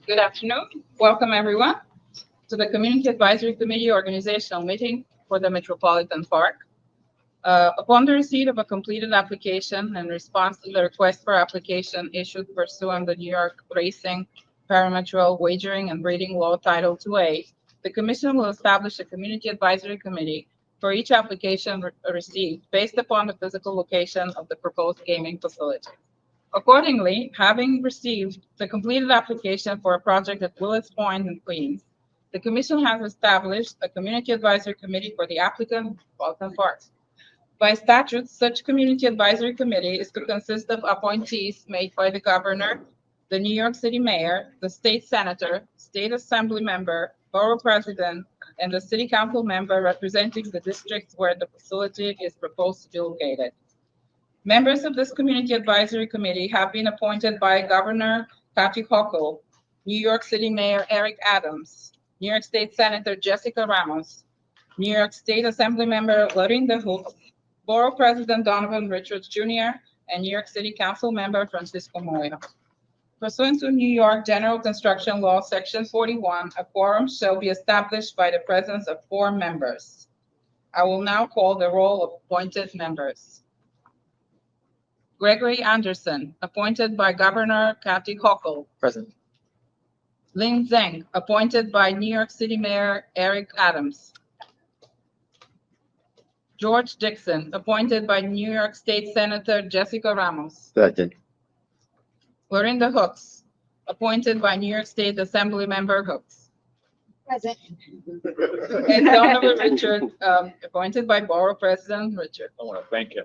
Good afternoon. Welcome, everyone, to the Community Advisory Committee organizational meeting for the Metropolitan Park. Upon the receipt of a completed application and response to the request for application issued pursuant to New York Racing, Parametrial Wagering and Breeding Law Title 2A, the Commission will establish a Community Advisory Committee for each application received based upon the physical location of the proposed gaming facility. Accordingly, having received the completed application for a project at Willets Point in Queens, the Commission has established a Community Advisory Committee for the applicant, Walton Park. By statute, such Community Advisory Committee is to consist of appointees made by the Governor, the New York City Mayor, the State Senator, State Assembly Member, Borough President, and the City Council Member representing the districts where the facility is proposed to be located. Members of this Community Advisory Committee have been appointed by Governor Kathy Hochul, New York City Mayor Eric Adams, New York State Senator Jessica Ramos, New York State Assembly Member Lorinda Hook, Borough President Donovan Richards Jr., and New York City Council Member Francisco Moya. Pursuant to New York General Construction Law, Section 41, a quorum shall be established by the presence of 4 members. I will now call the roll of appointed members. Gregory Anderson, appointed by Governor Kathy Hochul. Present. Lin Zeng, appointed by New York City Mayor Eric Adams. George Dixon, appointed by New York State Senator Jessica Ramos. Present. Lorinda Hooks, appointed by New York State Assembly Member Hooks. Present. And Donovan Richard, appointed by Borough President Richard. I want to thank you.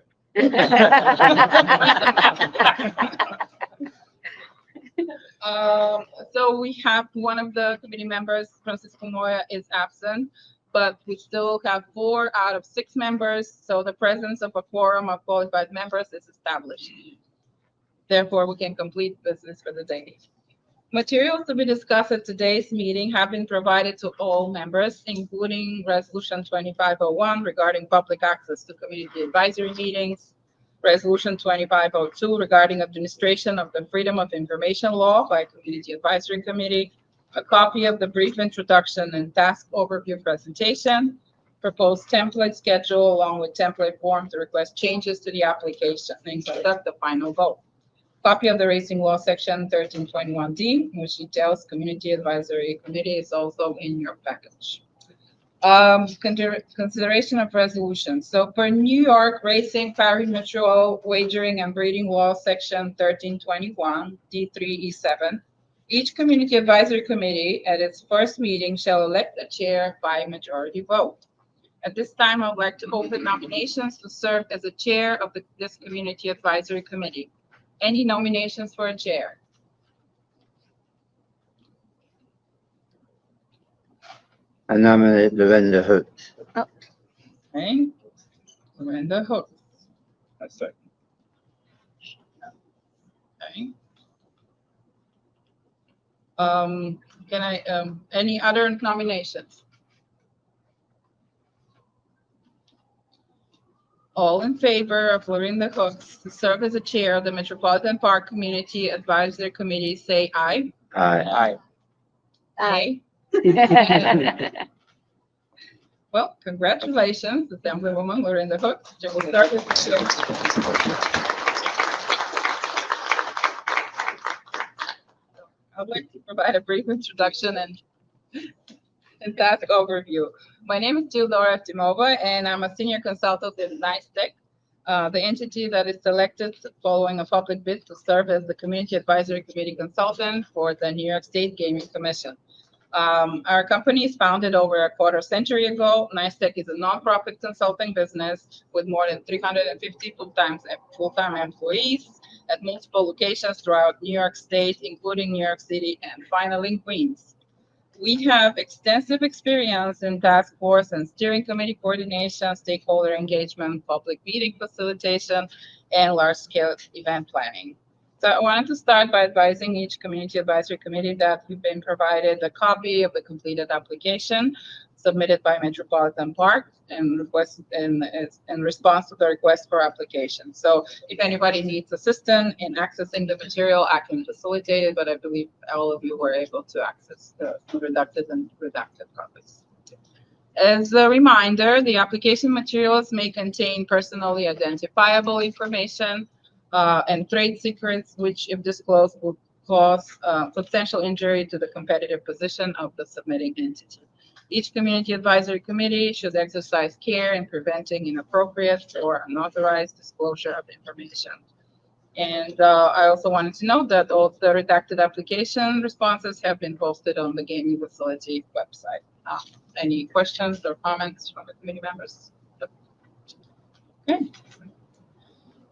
So we have one of the committee members, Francisco Moya, is absent, but we still have 4 out of 6 members, so the presence of a quorum of qualified members is established. Therefore, we can complete business for the day. Materials to be discussed at today's meeting have been provided to all members, including Resolution 2501 regarding public access to community advisory meetings, Resolution 2502 regarding administration of the Freedom of Information Law by Community Advisory Committee, a copy of the brief introduction and task overview presentation, proposed template schedule along with template form to request changes to the application and conduct the final vote. Copy of the Racing Law Section 1321D, which details Community Advisory Committee, is also in your package. Consideration of resolutions. So for New York Racing, Parametrial Wagering and Breeding Law Section 1321, D3E7, each Community Advisory Committee at its first meeting shall elect a chair by majority vote. At this time, I would like to open nominations to serve as a chair of this Community Advisory Committee. Any nominations for a chair? I nominate Lorinda Hooks. Okay. Lorinda Hooks. That's it. Okay. Any other nominations? All in favor of Lorinda Hooks to serve as a chair of the Metropolitan Park Community Advisory Committee, say aye. Aye. Aye. Well, congratulations, Assemblywoman Lorinda Hooks. You will start as the chair. I'd like to provide a brief introduction and task overview. My name is Laura Timova, and I'm a senior consultant in NICETEC, the entity that is selected following a public bid to serve as the Community Advisory Committee consultant for the New York State Gaming Commission. Our company is founded over a quarter century ago. NICETEC is a nonprofit consulting business with more than 350 full-time employees at multiple locations throughout New York State, including New York City and finally Queens. We have extensive experience in task force and steering committee coordination, stakeholder engagement, public meeting facilitation, and large-scale event planning. So I wanted to start by advising each community advisory committee that we've been provided a copy of the completed application submitted by Metropolitan Park in response to the request for application. So if anybody needs assistance in accessing the material, I can facilitate it, but I believe all of you were able to access the redacted and redacted copies. As a reminder, the application materials may contain personally identifiable information and trade secrets, which, if disclosed, would cause substantial injury to the competitive position of the submitting entity. Each community advisory committee should exercise care in preventing inappropriate or unauthorized disclosure of information. And I also wanted to note that all the redacted application responses have been posted on the gaming facility website. Any questions or comments from the committee members? Okay.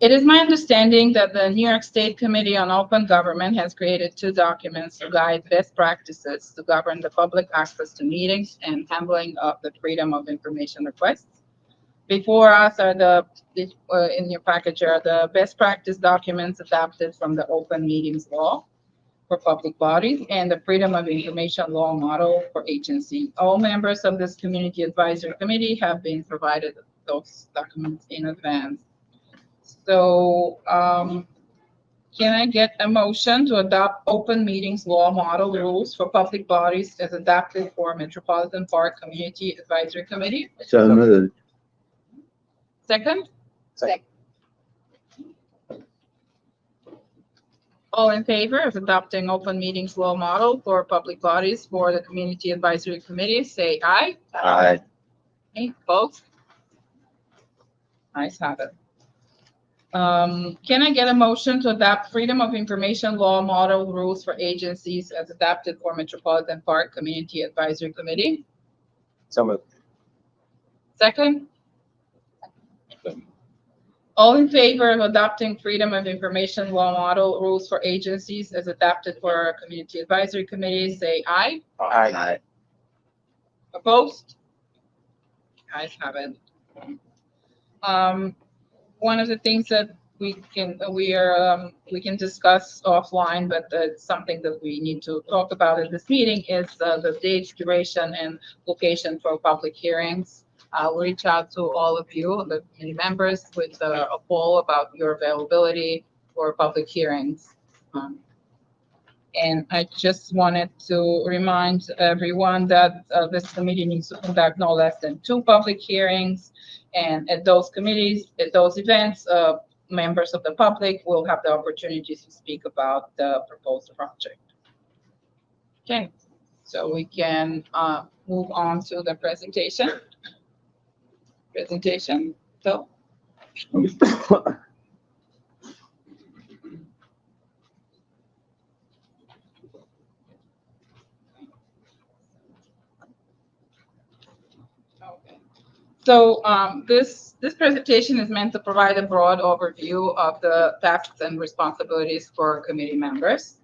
It is my understanding that the New York State Committee on Open Government has created 2 documents to guide best practices to govern the public access to meetings and handling of the freedom of information requests. Before us are in your package are the best practice documents adapted from the Open Meetings Law for public bodies and the Freedom of Information Law model for agency. All members of this Community Advisory Committee have been provided those documents in advance. So can I get a motion to adopt Open Meetings Law model rules for public bodies as adapted for Metropolitan Park Community Advisory Committee? So moved. Second? Second. All in favor of adopting Open Meetings Law model for public bodies for the Community Advisory Committee, say aye. Aye. Any opposed? Ayes have it. Can I get a motion to adopt Freedom of Information Law model rules for agencies as adapted for Metropolitan Park Community Advisory Committee? So moved. Second? All in favor of adopting Freedom of Information Law model rules for agencies as adapted for our Community Advisory Committee, say aye. Aye. Opposed? Ayes have it. One of the things that we can discuss offline, but it's something that we need to talk about at this meeting is the date, duration, and location for public hearings. I'll reach out to all of you, the committee members, with a poll about your availability for public hearings. And I just wanted to remind everyone that this committee needs to conduct no less than 2 public hearings. And at those committees, at those events, members of the public will have the opportunity to speak about the proposed project. Okay, so we can move on to the presentation. So. Okay. So this presentation is meant to provide a broad overview of the tasks and responsibilities for committee members.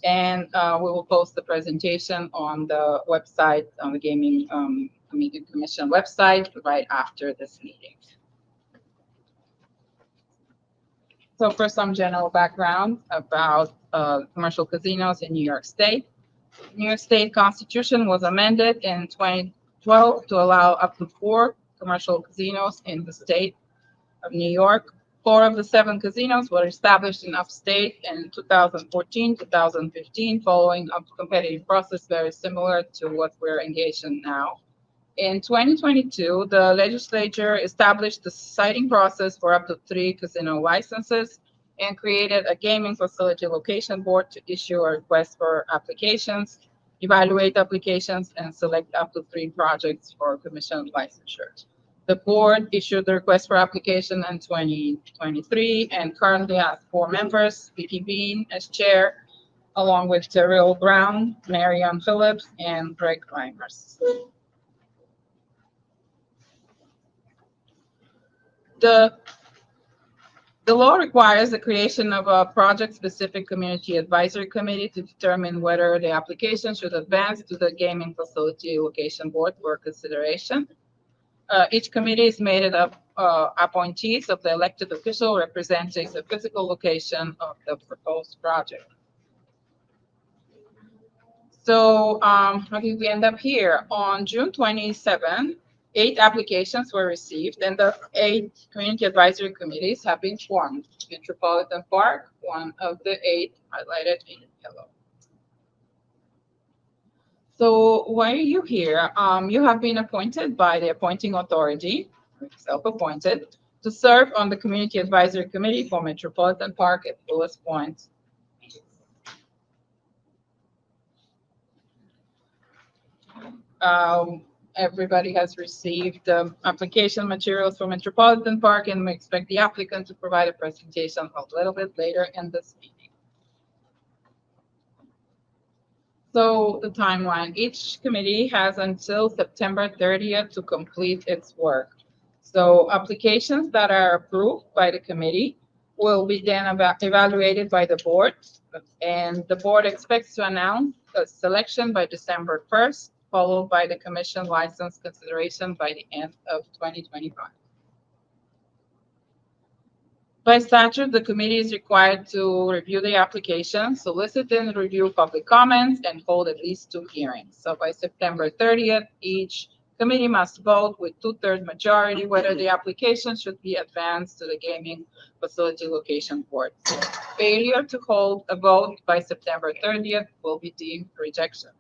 And we will post the presentation on the website, on the Gaming Commission website right after this meeting. So for some general background about commercial casinos in New York State. The New York State Constitution was amended in 2012 to allow up to 4 commercial casinos in the state of New York. 4 of the 7 casinos were established in upstate in 2014, 2015, following a competitive process very similar to what we're engaged in now. In 2022, the legislature established the siting process for up to 3 casino licenses and created a gaming facility location board to issue a request for applications, evaluate applications, and select up to 3 projects for commission licensure. The board issued the request for application in 2023 and currently has 4 members, Vicky Bean as chair, along with Terrell Brown, Marianne Phillips, and Greg Reimers. The law requires the creation of a project-specific community advisory committee to determine whether the application should advance to the gaming facility location board for consideration. Each committee is made up of appointees of the elected official representing the physical location of the proposed project. So how did we end up here? On June 27, 8 applications were received, and the 8 community advisory committees have been formed. Metropolitan Park, one of the 8 highlighted in yellow. So why are you here? You have been appointed by the appointing authority, self-appointed, to serve on the Community Advisory Committee for Metropolitan Park at Willis Point. Everybody has received application materials for Metropolitan Park, and we expect the applicant to provide a presentation a little bit later in this meeting. So the timeline, each committee has until September 30th to complete its work. So applications that are approved by the committee will be then evaluated by the board, and the board expects to announce a selection by December 1st, followed by the commission license consideration by the end of 2025. By statute, the committee is required to review the application, solicit and review public comments, and hold at least 2 hearings. So by September 30th, each committee must vote with 2/3 majority whether the application should be advanced to the Gaming Facility Location Board. Failure to hold a vote by September 30th will be deemed rejection.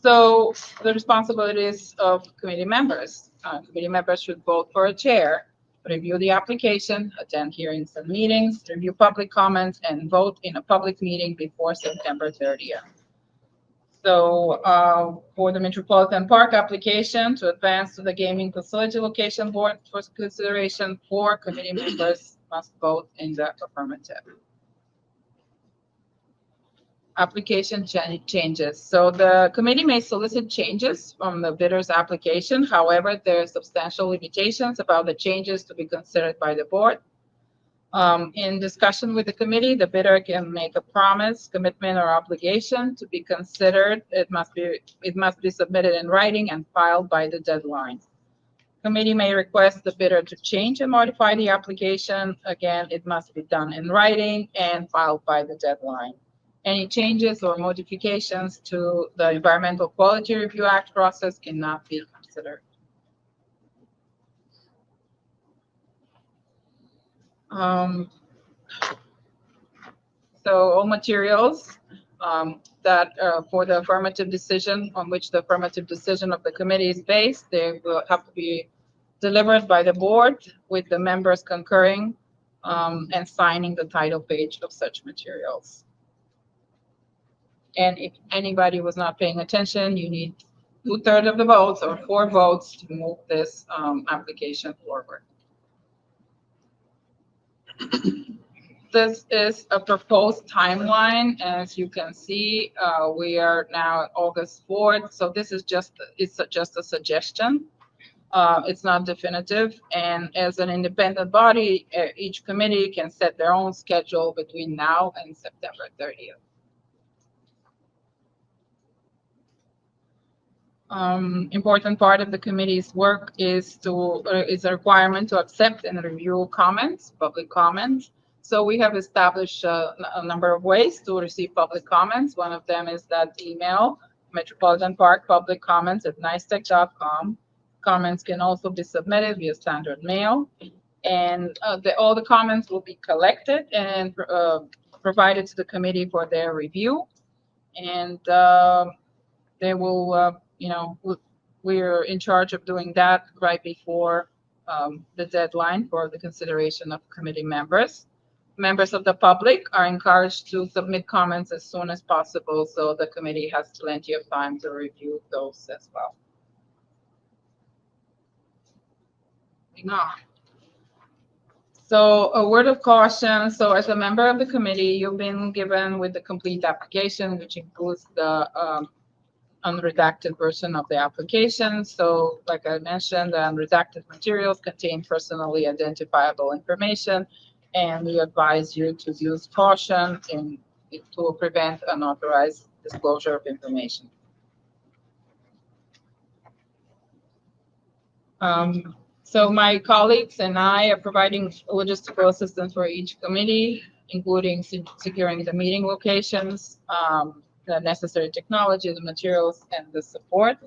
So the responsibilities of committee members. Committee members should vote for a chair, review the application, attend hearings and meetings, review public comments, and vote in a public meeting before September 30th. So for the Metropolitan Park application to advance to the Gaming Facility Location Board for consideration, 4 committee members must vote in the affirmative. Application changes. So the committee may solicit changes from the bidder's application. However, there are substantial limitations about the changes to be considered by the board. In discussion with the committee, the bidder can make a promise, commitment, or obligation to be considered. It must be submitted in writing and filed by the deadline. Committee may request the bidder to change and modify the application. Again, it must be done in writing and filed by the deadline. Any changes or modifications to the Environmental Quality Review Act process cannot be considered. So all materials that for the affirmative decision on which the affirmative decision of the committee is based, they will have to be delivered by the board with the members concurring and signing the title page of such materials. And if anybody was not paying attention, you need 2/3 of the votes or 4 votes to move this application forward. This is a proposed timeline. As you can see, we are now at August 4th. So this is just a suggestion. It's not definitive. And as an independent body, each committee can set their own schedule between now and September 30th. Important part of the committee's work is a requirement to accept and review comments, public comments. So we have established a number of ways to receive public comments. One of them is that email, Metropolitan Park Public Comments at nicetech.com. Comments can also be submitted via standard mail. And all the comments will be collected and provided to the committee for their review. And they will we're in charge of doing that right before the deadline for the consideration of committee members. Members of the public are encouraged to submit comments as soon as possible, so the committee has plenty of time to review those as well. So a word of caution. So as a member of the committee, you've been given with the complete application, which includes the unredacted version of the application. So like I mentioned, the unredacted materials contain personally identifiable information, and we advise you to use caution to prevent unauthorized disclosure of information. So my colleagues and I are providing logistical assistance for each committee. including securing the meeting locations, the necessary technology, the materials, and the support.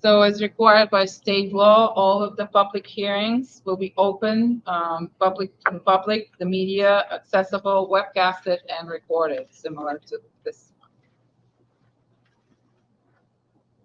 So as required by state law, all of the public hearings will be open, public, the media, accessible, webcasted, and recorded, similar to this.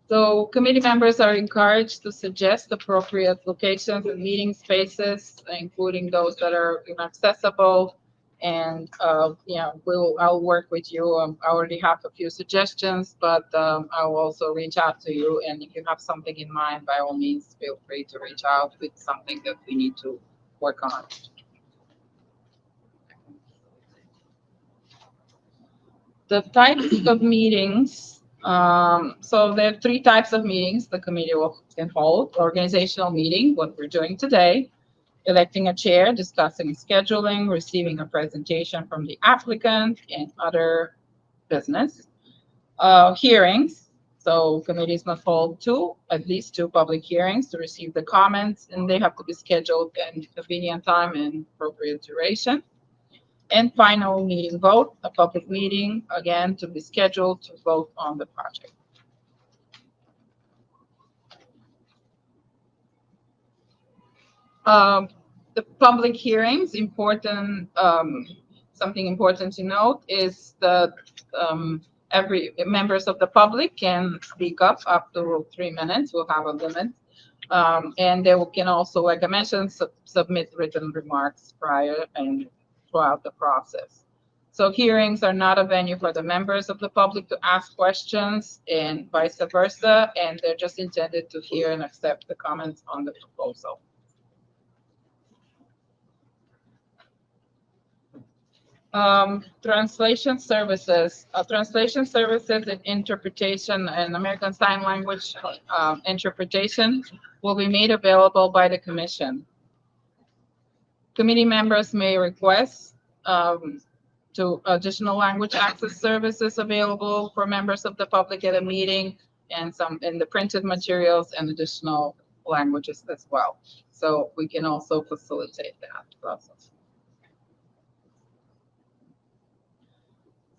So committee members are encouraged to suggest appropriate locations and meeting spaces, including those that are inaccessible. And I'll work with you. I already have a few suggestions, but I will also reach out to you. And if you have something in mind, by all means, feel free to reach out with something that we need to work on. The types of meetings. So there are 3 types of meetings the committee can hold: organizational meeting, what we're doing today; electing a chair, discussing scheduling, receiving a presentation from the applicant, and other business. Hearings. So committees must hold at least two public hearings to receive the comments, and they have to be scheduled in convenient time and appropriate duration. And final meeting vote, a public meeting, again, to be scheduled to vote on the project. The public hearings, something important to note is that every members of the public can speak up to 3 minutes. We'll have a limit. And they can also, like I mentioned, submit written remarks prior and throughout the process. So hearings are not a venue for the members of the public to ask questions and vice versa, and they're just intended to hear and accept the comments on the proposal. Translation services. Translation services and interpretation and American Sign Language interpretation will be made available by the Commission. Committee members may request to additional language access services available for members of the public at a meeting, and some in the printed materials and additional languages as well. So we can also facilitate that process.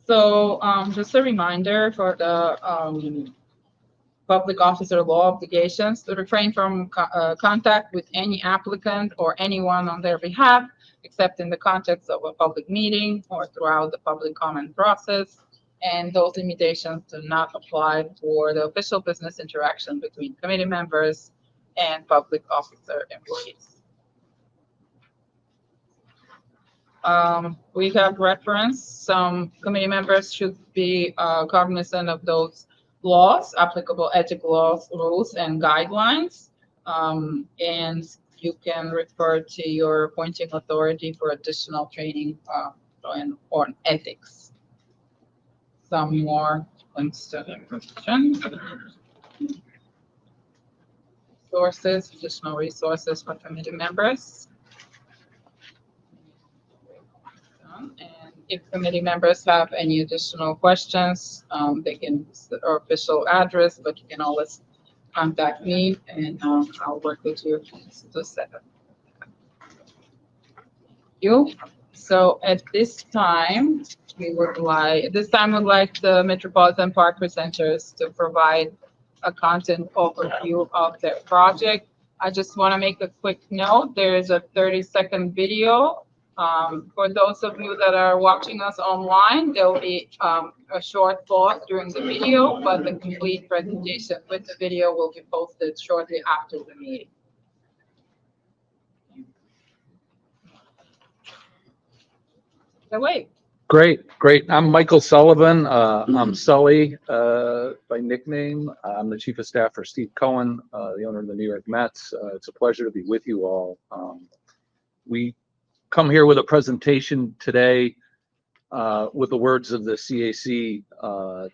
So just a reminder for the public officer law obligations to refrain from contact with any applicant or anyone on their behalf, except in the context of a public meeting or throughout the public comment process. And those limitations do not apply for the official business interaction between committee members and public officer employees. We have referenced some committee members should be cognizant of those laws, applicable ethical laws, rules, and guidelines. And you can refer to your appointing authority for additional training on ethics. Some more links to the information. Sources, additional resources for committee members. And if committee members have any additional questions, they can use our official address, but you can always contact me and I'll work with you to set up. So at this time, we'd like the Metropolitan Park presenters to provide a content overview of their project. I just want to make a quick note. There is a 30-second video. For those of you that are watching us online, there will be a short pause during the video, but the complete presentation with the video will be posted shortly after the meeting. Away. Great. I'm Michael Sullivan. I'm Sully by nickname. I'm the Chief of Staff for Steve Cohen, the owner of the New York Mets. It's a pleasure to be with you all. We come here with a presentation today with the words of the CAC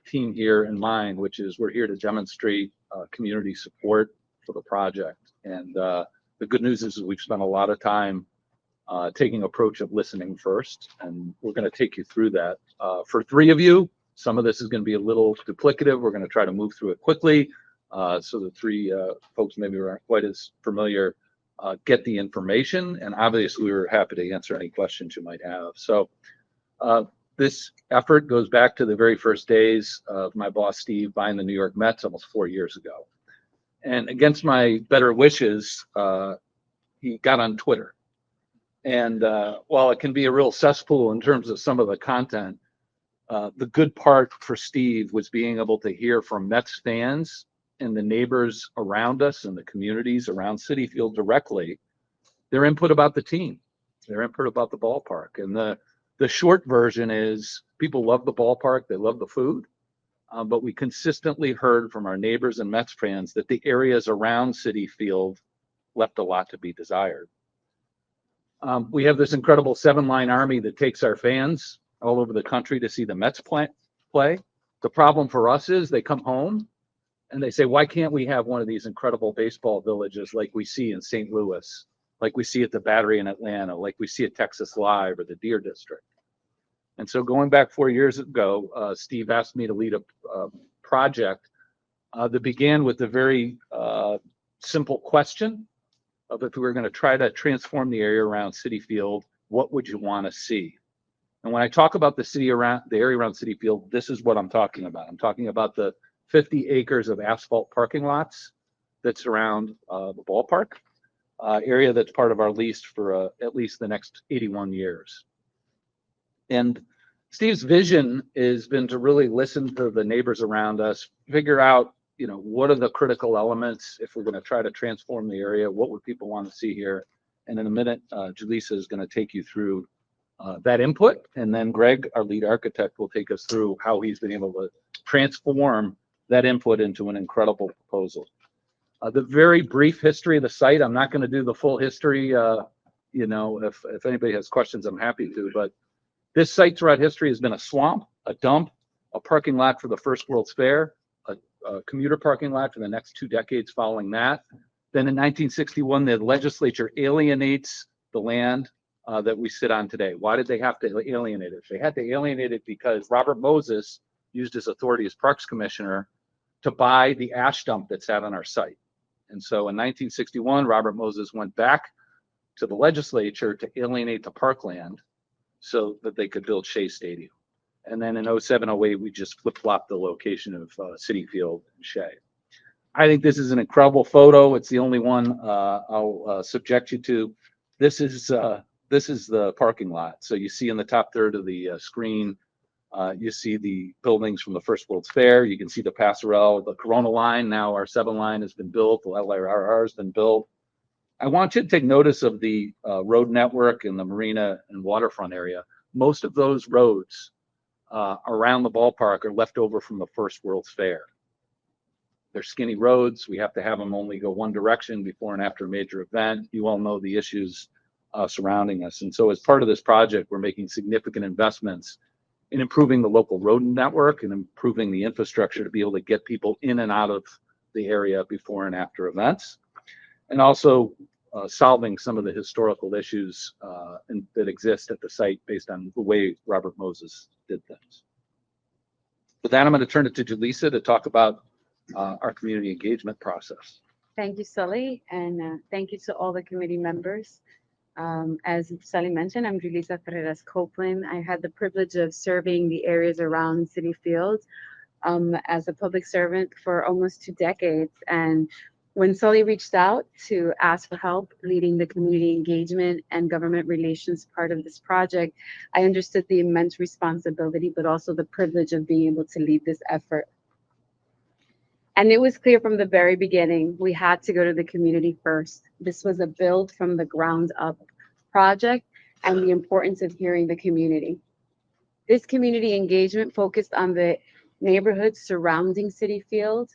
team here in mind, which is we're here to demonstrate community support for the project. And the good news is we've spent a lot of time taking approach of listening first, and we're going to take you through that. For 3 of you, some of this is going to be a little duplicative. We're going to try to move through it quickly, so the 3 folks maybe aren't quite as familiar get the information, and obviously we're happy to answer any questions you might have. So This effort goes back to the very first days of my boss, Steve, buying the New York Mets almost 4 years ago. And against my better wishes, he got on Twitter. And while it can be a real cesspool in terms of some of the content, the good part for Steve was being able to hear from Mets fans and the neighbors around us and the communities around Citi Field directly, their input about the team, their input about the ballpark. And the short version is people love the ballpark, they love the food, but we consistently heard from our neighbors and Mets fans that the areas around Citi Field left a lot to be desired. We have this incredible 7-line army that takes our fans all over the country to see the Mets play. The problem for us is they come home and they say, why can't we have one of these incredible baseball villages like we see in St. Louis, like we see at the Battery in Atlanta, like we see at Texas Live or the Deer District? And so going back 4 years ago, Steve asked me to lead a project that began with a very simple question of if we were going to try to transform the area around Citi Field, what would you want to see? And when I talk about the area around Citi Field, this is what I'm talking about. I'm talking about the 50 acres of asphalt parking lots that surround the ballpark, area that's part of our lease for at least the next 81 years. And Steve's vision has been to really listen to the neighbors around us, figure out, what are the critical elements if we're going to try to transform the area, what would people want to see here? And in a minute, Julissa is going to take you through that input. And then Greg, our lead architect, will take us through how he's been able to transform that input into an incredible proposal. The very brief history of the site, I'm not going to do the full history. If anybody has questions, I'm happy to. But this site throughout history has been a swamp, a dump, a parking lot for the First World's Fair, a commuter parking lot for the next 2 decades following that. Then in 1961, the legislature alienates the land that we sit on today. Why did they have to alienate it? They had to alienate it because Robert Moses used his authority as Parks Commissioner to buy the ash dump that sat on our site. And so in 1961, Robert Moses went back to the legislature to alienate the parkland so that they could build Shea Stadium. And then in 07, 08, we just flip-flopped the location of Citi Field and Shea. I think this is an incredible photo. It's the only one I'll subject you to. This is the parking lot. So you see in the top third of the screen, you see the buildings from the First World's Fair. You can see the Passerelle, the Corona line. Now our 7 line has been built. The LIRR has been built. I want you to take notice of the road network in the marina and waterfront area. Most of those roads around the ballpark are left over from the First World's Fair. They're skinny roads. We have to have them only go one direction before and after a major event. You all know the issues surrounding us. And so as part of this project, we're making significant investments in improving the local road network and improving the infrastructure to be able to get people in and out of the area before and after events. And also solving some of the historical issues that exist at the site based on the way Robert Moses did things. With that, I'm going to turn it to Julissa to talk about our community engagement process. Thank you, Sully, and thank you to all the committee members. As Sully mentioned, I'm Julissa Ferreras Copeland. I had the privilege of serving the areas around Citi Field as a public servant for almost 2 decades. And when Sully reached out to ask for help leading the community engagement and government relations part of this project, I understood the immense responsibility, but also the privilege of being able to lead this effort. And it was clear from the very beginning, we had to go to the community first. This was a build from the ground up project and the importance of hearing the community. This community engagement focused on the neighborhoods surrounding Citi Field.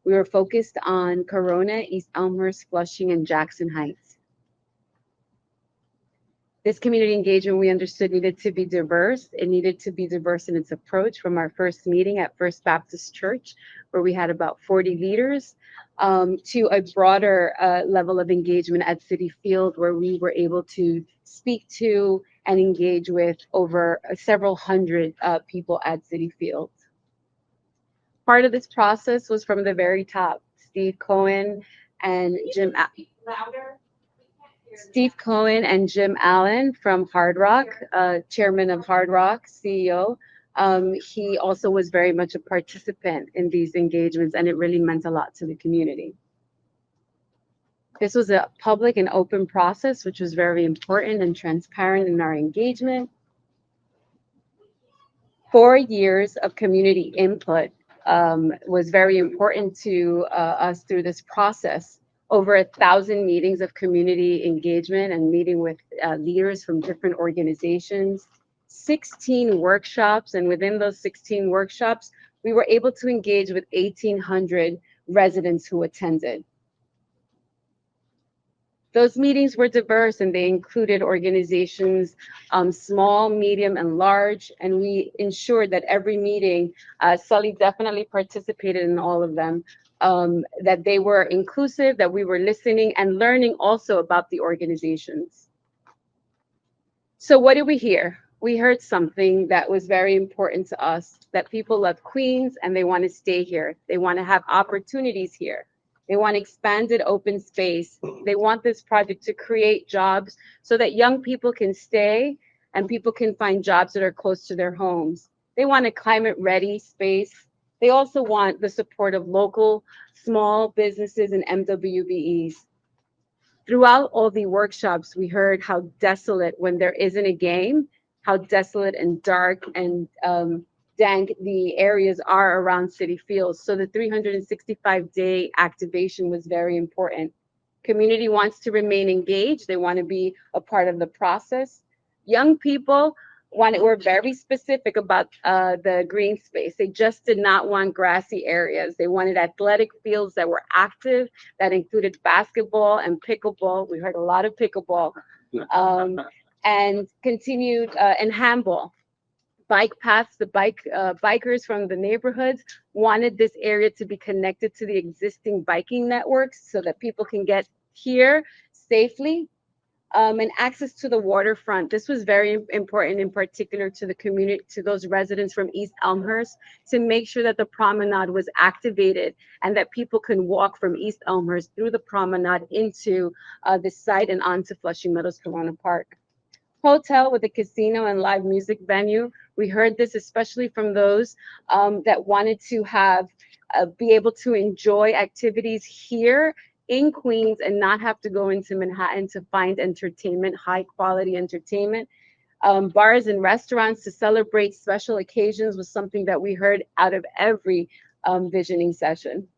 We were focused on Corona, East Elmhurst, Flushing, and Jackson Heights. This community engagement we understood needed to be diverse. It needed to be diverse in its approach from our first meeting at First Baptist Church, where we had about 40 leaders, to a broader level of engagement at Citi Field, where we were able to speak to and engage with over several hundred people at Citi Field. Part of this process was from the very top. Steve Cohen and Jim. Steve Cohen and Jim Allen from Hard Rock, chairman of Hard Rock, CEO. He also was very much a participant in these engagements, and it really meant a lot to the community. This was a public and open process, which was very important and transparent in our engagement. 4 years of community input was very important to us through this process. Over 1,000 meetings of community engagement and meeting with leaders from different organizations, 16 workshops, and within those 16 workshops, we were able to engage with 1,800 residents who attended. Those meetings were diverse and they included organizations, small, medium, and large, and we ensured that every meeting, Sully definitely participated in all of them, that they were inclusive, that we were listening and learning also about the organizations. So what did we hear? We heard something that was very important to us, that people love Queens and they want to stay here. They want to have opportunities here. They want expanded open space. They want this project to create jobs so that young people can stay and people can find jobs that are close to their homes. They want a climate-ready space. They also want the support of local small businesses and MWBEs. Throughout all the workshops, we heard how desolate, when there isn't a game, how desolate and dark and dank the areas are around City Fields. So the 365-day activation was very important. Community wants to remain engaged. They want to be a part of the process. Young people were very specific about the green space. They just did not want grassy areas. They wanted athletic fields that were active, that included basketball and pickleball. We heard a lot of pickleball. And continued and handball. Bike paths, the bikers from the neighborhoods wanted this area to be connected to the existing biking networks so that people can get here safely, and access to the waterfront. This was very important, in particular to the community, to those residents from East Elmhurst, to make sure that the promenade was activated and that people can walk from East Elmhurst through the promenade into the site and onto Flushing Meadows Corona Park. Hotel with a casino and live music venue. We heard this especially from those that wanted to have be able to enjoy activities here in Queens and not have to go into Manhattan to find entertainment, high quality entertainment. Bars and restaurants to celebrate special occasions was something that we heard out of every visioning session.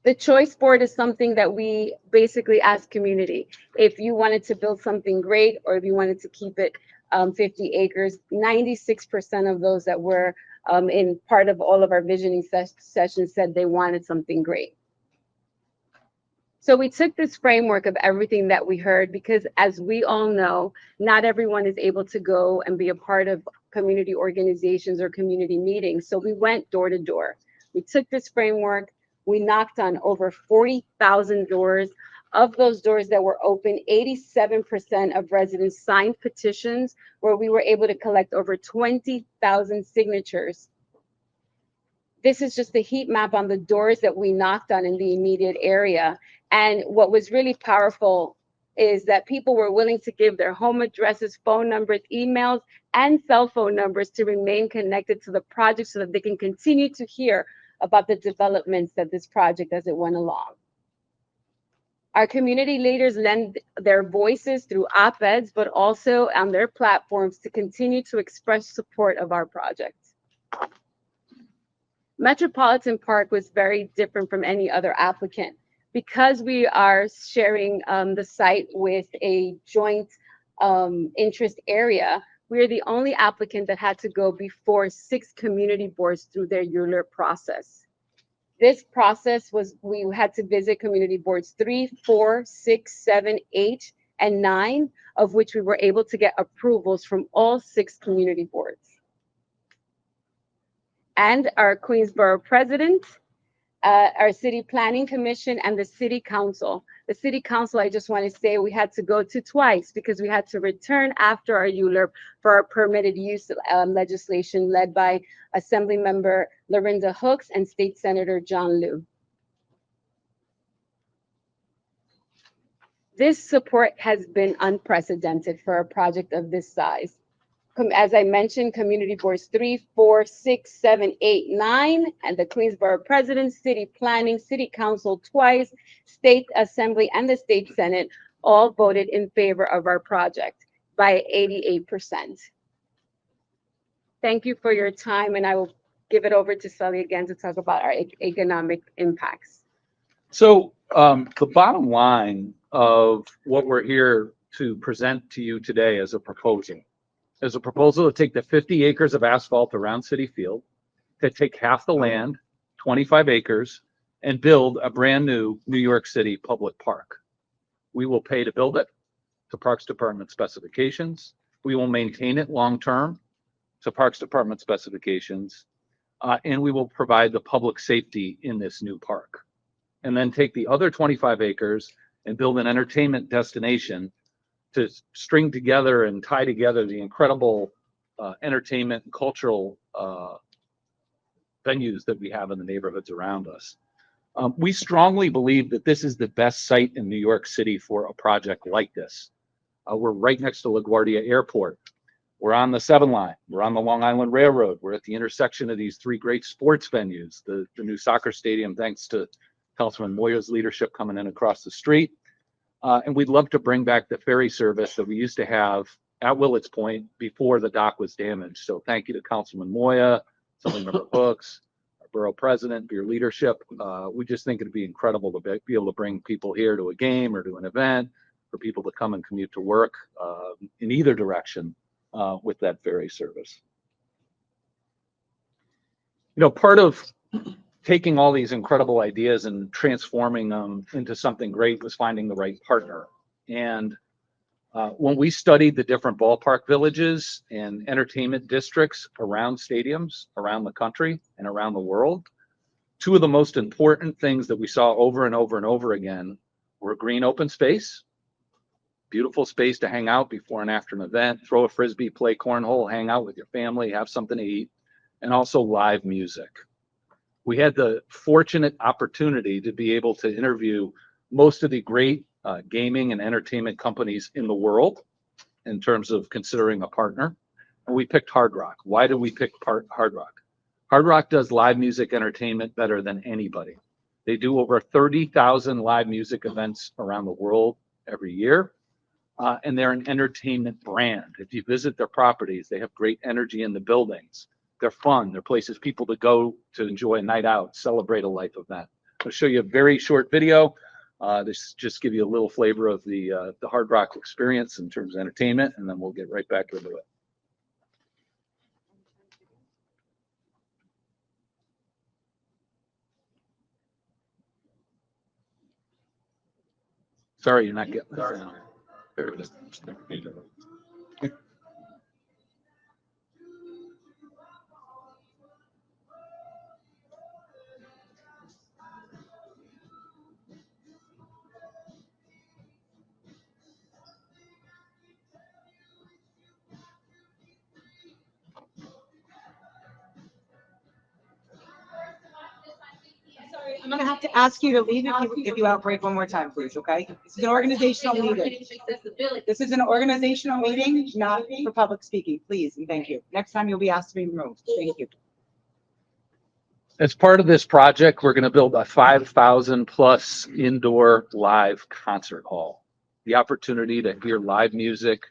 The choice board is something that we basically ask community. If you wanted to build something great or if you wanted to keep it 50 acres, 96% of those that were in part of all of our visioning sessions said they wanted something great. So we took this framework of everything that we heard because, as we all know, not everyone is able to go and be a part of community organizations or community meetings. So we went door to door. We took this framework. We knocked on over 40,000 doors. Of those doors that were open, 87% of residents signed petitions where we were able to collect over 20,000 signatures. This is just a heat map on the doors that we knocked on in the immediate area. And what was really powerful is that people were willing to give their home addresses, phone numbers, emails, and cell phone numbers to remain connected to the project so that they can continue to hear about the developments that this project as it went along. Our community leaders lend their voices through op-eds, but also on their platforms to continue to express support of our project. Metropolitan Park was very different from any other applicant. Because we are sharing the site with a joint interest area, we are the only applicant that had to go before 6 community boards through their ULURP process. This process was, we had to visit community boards 3, 4, 6, 7, 8, and 9, of which we were able to get approvals from all 6 community boards. And our Queensborough president, our city planning commission, and the city council. The city council, I just want to say, we had to go to twice because we had to return after our ULURP for our permitted use legislation led by Assembly Member Lorinda Hooks and State Senator John Liu. This support has been unprecedented for a project of this size. As I mentioned, community boards 3, 4, 6, 7, 8, 9, and the Queensborough President, City Planning, City Council twice, State Assembly, and the State Senate all voted in favor of our project by 88%. Thank you for your time, and I will give it over to Sully again to talk about our economic impacts. So the bottom line of what we're here to present to you today as a proposal to take the 50 acres of asphalt around Citi Field, to take half the land, 25 acres, and build a brand new New York City public park. We will pay to build it to Parks Department specifications. We will maintain it long-term to Parks Department specifications, and we will provide the public safety in this new park. And then take the other 25 acres and build an entertainment destination to string together and tie together the incredible entertainment and cultural venues that we have in the neighborhoods around us. We strongly believe that this is the best site in New York City for a project like this. We're right next to LaGuardia Airport. We're on the 7 line. We're on the Long Island Railroad. We're at the intersection of these 3 great sports venues. The new soccer stadium, thanks to Councilman Moya's leadership, coming in across the street. And we'd love to bring back the ferry service that we used to have at Willets Point before the dock was damaged. So thank you to Councilman Moya, Assemblymember Hooks, our borough president, for your leadership. We just think it'd be incredible to be able to bring people here to a game or to an event, for people to come and commute to work in either direction with that ferry service. You know, part of taking all these incredible ideas and transforming them into something great was finding the right partner. And when we studied the different ballpark villages and entertainment districts around stadiums around the country and around the world, 2 of the most important things that we saw over and over and over again were green open space, beautiful space to hang out before and after an event, throw a frisbee, play cornhole, hang out with your family, have something to eat, and also live music. We had the fortunate opportunity to be able to interview most of the great gaming and entertainment companies in the world in terms of considering a partner. And we picked Hard Rock. Why did we pick Hard Rock? Hard Rock does live music entertainment better than anybody. They do over 30,000 live music events around the world every year. And they're an entertainment brand. If you visit their properties, they have great energy in the buildings. They're fun. They're places people to go to enjoy a night out, celebrate a life event. I'll show you a very short video. This just give you a little flavor of the Hard Rock experience in terms of entertainment, and then we'll get right back into it. Sorry, you're not getting this. There it is. I'm gonna have to ask you to leave if you outbreak one more time, please, okay? This is an organizational meeting. This is an organizational meeting, not for public speaking, please, and thank you. Next time you'll be asked to be removed. Thank you. As part of this project, we're going to build a 5,000 plus indoor live concert hall. The opportunity to hear live music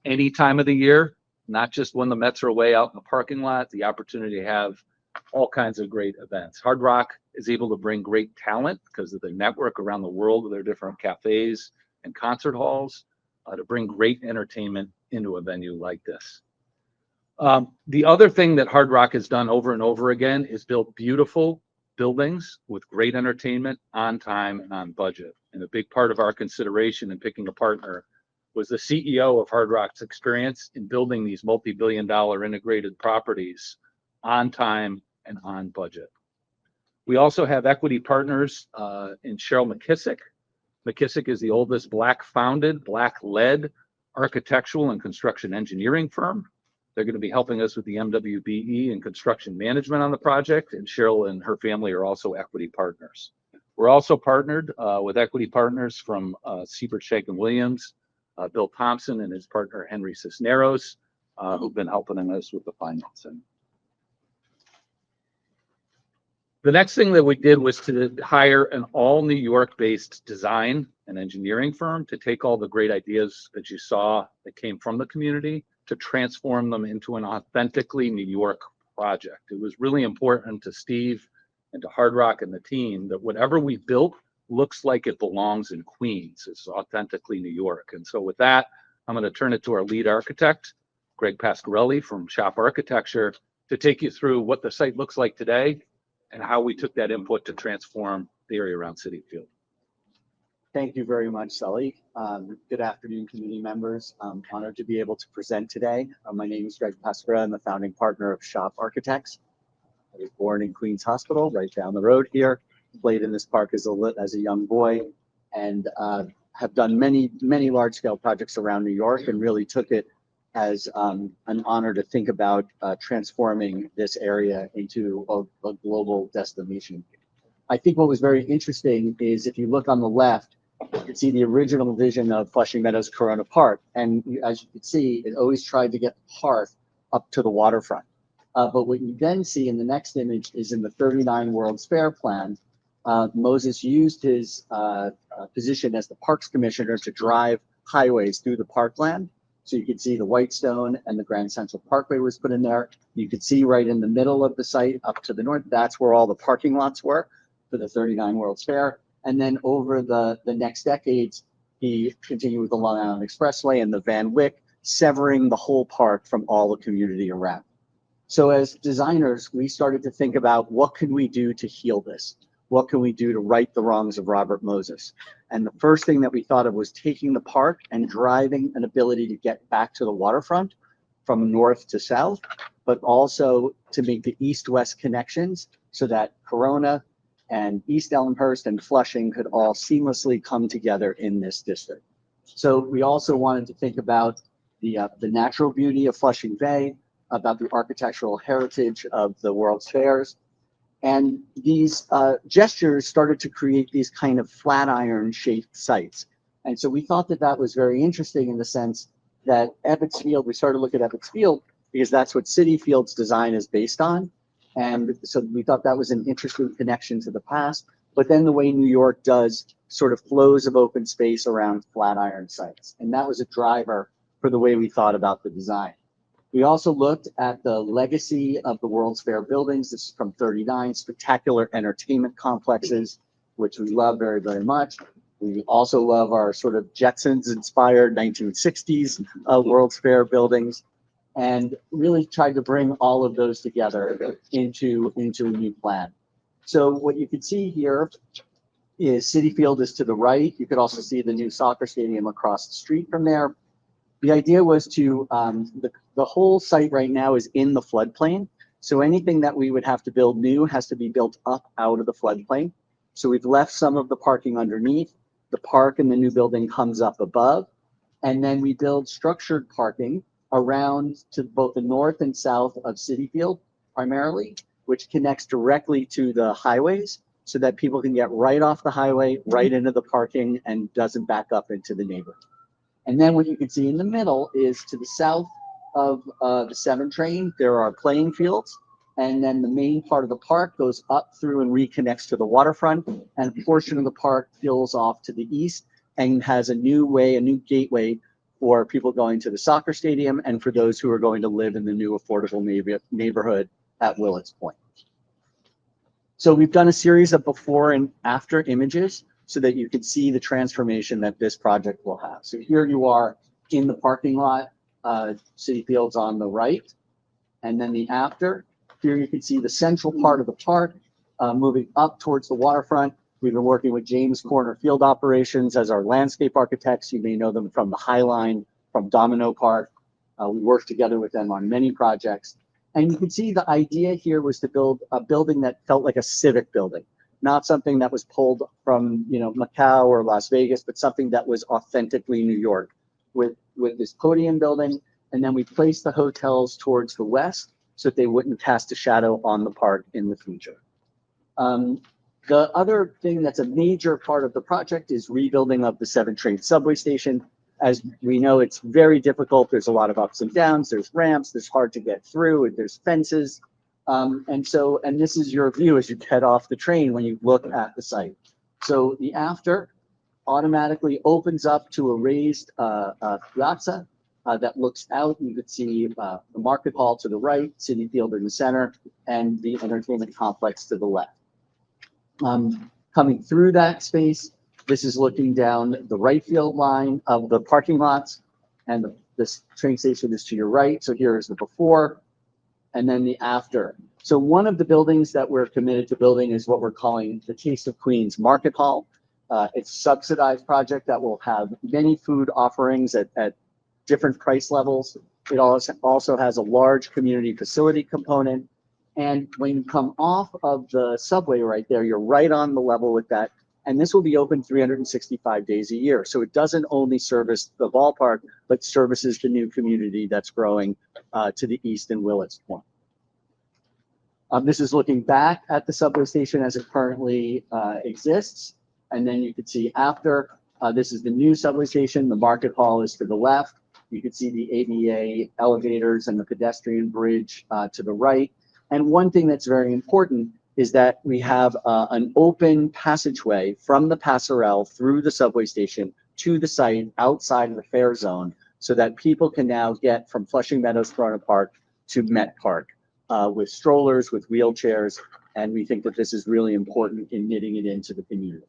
any time of the year, not just when the Mets are away out in the parking lot, the opportunity to have all kinds of great events. Hard Rock is able to bring great talent because of the network around the world with their different cafes and concert halls to bring great entertainment into a venue like this. The other thing that Hard Rock has done over and over again is build beautiful buildings with great entertainment on time and on budget. And a big part of our consideration in picking a partner was the CEO of Hard Rock's experience in building these multi-billion-dollar integrated properties on time and on budget. We also have equity partners in Cheryl McKissick. McKissick is the oldest Black-founded, Black-led architectural and construction engineering firm. They're going to be helping us with the MWBE and construction management on the project, and Cheryl and her family are also equity partners. We're also partnered with equity partners from Siebert Shank and Williams, Bill Thompson and his partner Henry Cisneros, who've been helping us with the financing. The next thing that we did was to hire an all New York-based design and engineering firm to take all the great ideas that you saw that came from the community to transform them into an authentically New York project. It was really important to Steve and to Hard Rock and the team that whatever we built looks like it belongs in Queens. It's authentically New York. And so with that, I'm going to turn it to our lead architect, Greg Pasquarelli from Shop Architecture, to take you through what the site looks like today and how we took that input to transform the area around Citi Field. Thank you very much, Sully. Good afternoon, community members. I'm honored to be able to present today. My name is Greg Pasquarelli. I'm the founding partner of Shop Architects. I was born in Queens Hospital, right down the road here. Played in this park as a young boy, and have done many large-scale projects around New York, and really took it as an honor to think about transforming this area into a global destination. I think what was very interesting is if you look on the left, you can see the original vision of Flushing Meadows Corona Park. And as you can see, it always tried to get the park up to the waterfront. But what you then see in the next image is in the 39 World's Fair plan, Moses used his position as the Parks Commissioner to drive highways through the parkland. So you can see the Whitestone and the Grand Central Parkway was put in there. You could see right in the middle of the site up to the north, that's where all the parking lots were for the 39 World's Fair. And then over the next decades, he continued with the Long Island Expressway and the Van Wyck, severing the whole park from all the community around. So as designers, we started to think about what could we do to heal this? What can we do to right the wrongs of Robert Moses? And the first thing that we thought of was taking the park and driving an ability to get back to the waterfront from north to south, but also to make the east-west connections so that Corona and East Elmhurst and Flushing could all seamlessly come together in this district. So we also wanted to think about the natural beauty of Flushing Bay, about the architectural heritage of the World's Fairs. And these gestures started to create these kind of flat iron shaped sites. And so we thought that that was very interesting in the sense that Ebbets Field, we started to look at Ebbets Field because that's what Citi Field's design is based on. And so we thought that was an interesting connection to the past. But then the way New York does sort of flows of open space around flat iron sites. And that was a driver for the way we thought about the design. We also looked at the legacy of the World's Fair buildings. This is from 39 spectacular entertainment complexes, which we love very, very much. We also love our sort of Jetsons-inspired 1960s World's Fair buildings, and really tried to bring all of those together into a new plan. So what you can see here is Citi Field is to the right. You could also see the new soccer stadium across the street from there. The idea was to, the whole site right now is in the floodplain. So anything that we would have to build new has to be built up out of the floodplain. So we've left some of the parking underneath. The park and the new building comes up above. And then we build structured parking around to both the north and south of Citi Field primarily, which connects directly to the highways so that people can get right off the highway, right into the parking and doesn't back up into the neighborhood. And then what you can see in the middle is to the south of the 7 train, there are playing fields. And then the main part of the park goes up through and reconnects to the waterfront. And a portion of the park fills off to the east and has a new way, a new gateway for people going to the soccer stadium and for those who are going to live in the new affordable neighborhood at Willets Point. So we've done a series of before and after images so that you can see the transformation that this project will have. So here you are in the parking lot, Citi Field's on the right, and then the after. Here you can see the central part of the park moving up towards the waterfront. We've been working with James Corner Field Operations as our landscape architects. You may know them from the High Line, from Domino Park. We worked together with them on many projects. And you can see the idea here was to build a building that felt like a civic building. Not something that was pulled from, Macau or Las Vegas, but something that was authentically New York with this podium building. And then we placed the hotels towards the west so that they wouldn't cast a shadow on the park in the future. The other thing that's a major part of the project is rebuilding of the 7 train subway station. As we know, it's very difficult. There's a lot of ups and downs. There's ramps. There's hard to get through. And there's fences. And this is your view as you head off the train when you look at the site. So the after automatically opens up to a raised piazza that looks out. You could see the market hall to the right, City Field in the center, and the entertainment complex to the left. Coming through that space, this is looking down the right field line of the parking lots, and this train station is to your right. So here is the before, and then the after. So one of the buildings that we're committed to building is what we're calling the Taste of Queens Market Hall. It's a subsidized project that will have many food offerings at different price levels. It also has a large community facility component. And when you come off of the subway right there, you're right on the level with that. And this will be open 365 days a year. So it doesn't only service the ballpark, but services the new community that's growing to the east in Willits Point. This is looking back at the subway station as it currently exists. And then you can see after, this is the new subway station. The market hall is to the left. You can see the ADA elevators and the pedestrian bridge to the right. And one thing that's very important is that we have an open passageway from the passerelle through the subway station to the site outside of the fare zone, so that people can now get from Flushing Meadows Corona Park to Met Park with strollers, with wheelchairs. And we think that this is really important in knitting it into the community.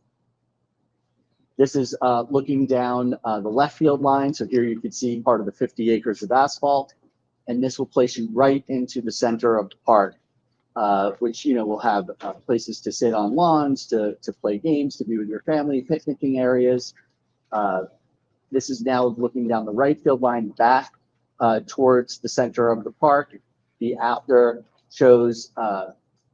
This is looking down the left field line. So here you can see part of the 50 acres of asphalt. And this will place you right into the center of the park, which, you know, will have places to sit on lawns, to play games, to be with your family, picnicking areas. This is now looking down the right field line back towards the center of the park. The after shows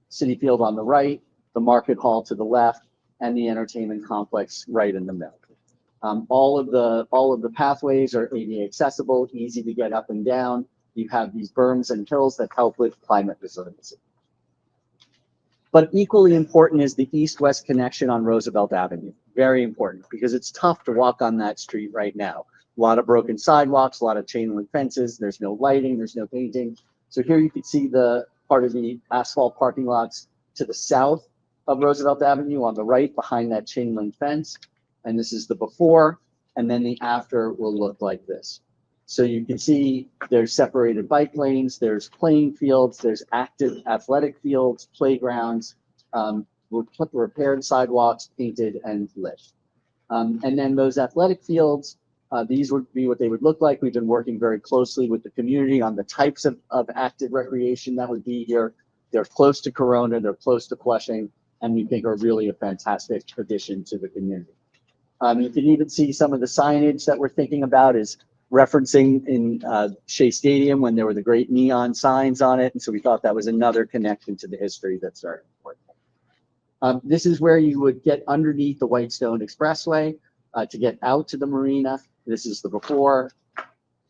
City Field on the right, the market hall to the left, and the entertainment complex right in the middle. All of the pathways are ADA accessible, easy to get up and down. You have these berms and hills that help with climate resiliency. But equally important is the east-west connection on Roosevelt Avenue. Very important, because it's tough to walk on that street right now. A lot of broken sidewalks, a lot of chain link fences. There's no lighting, there's no painting. So here you can see the part of the asphalt parking lots to the south of Roosevelt Avenue on the right behind that chain link fence. And this is the before, and then the after will look like this. So you can see there's separated bike lanes, there's playing fields, there's active athletic fields, playgrounds, repaired sidewalks, painted and lit. And then those athletic fields, these would be what they would look like. We've been working very closely with the community on the types of active recreation that would be here. They're close to Corona, they're close to Flushing, and we think are really a fantastic addition to the community. You can even see some of the signage that we're thinking about is referencing in Shea Stadium when there were the great neon signs on it. And so we thought that was another connection to the history that's very important. This is where you would get underneath the Whitestone Expressway to get out to the marina. This is the before,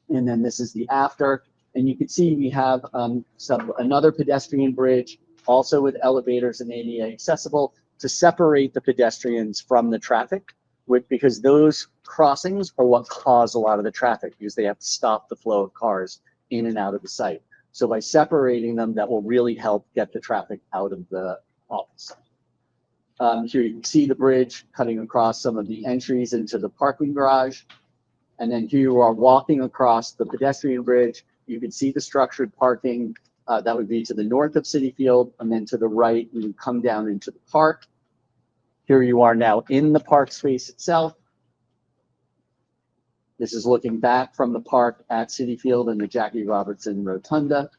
and then this is the after. And you can see we have another pedestrian bridge, also with elevators and ADA accessible, to separate the pedestrians from the traffic, because those crossings are what cause a lot of the traffic, because they have to stop the flow of cars in and out of the site. So by separating them, that will really help get the traffic out of the office. Here you can see the bridge cutting across some of the entries into the parking garage. And then here you are walking across the pedestrian bridge. You can see the structured parking that would be to the north of City Field, and then to the right, you come down into the park. Here you are now in the park space itself. This is looking back from the park at City Field and the Jackie Robertson Rotunda.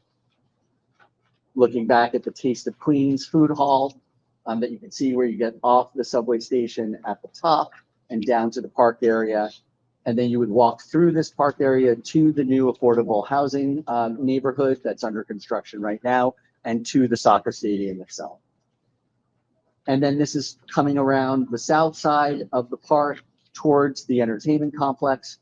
Looking back at the Taste of Queens food hall that you can see where you get off the subway station at the top and down to the park area. And then you would walk through this park area to the new affordable housing neighborhood that's under construction right now, and to the soccer stadium itself. And then this is coming around the south side of the park towards the entertainment complex.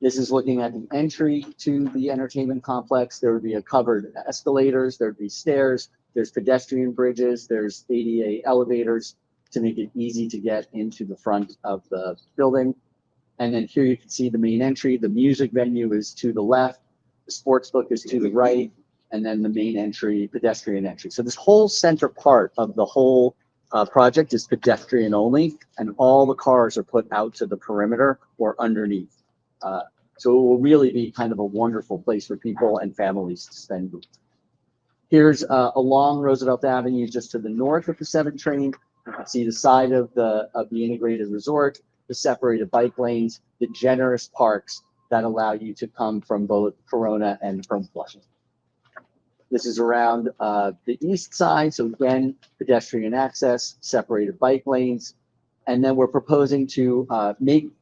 This is looking at the entry to the entertainment complex. There would be a covered escalators, there'd be stairs There's pedestrian bridges, there's ADA elevators to make it easy to get into the front of the building. And then here you can see the main entry. The music venue is to the left, the sports book is to the right, and then the main entry, pedestrian entry. So this whole center part of the whole project is pedestrian only, and all the cars are put out to the perimeter or underneath. So it will really be kind of a wonderful place for people and families to spend. Here's along Roosevelt Avenue, just to the north of the 7 train. You can see the side of the integrated resort, the separated bike lanes, the generous parks that allow you to come from both Corona and from Flushing. This is around the east side, so again, pedestrian access, separated bike lanes, and then we're proposing to link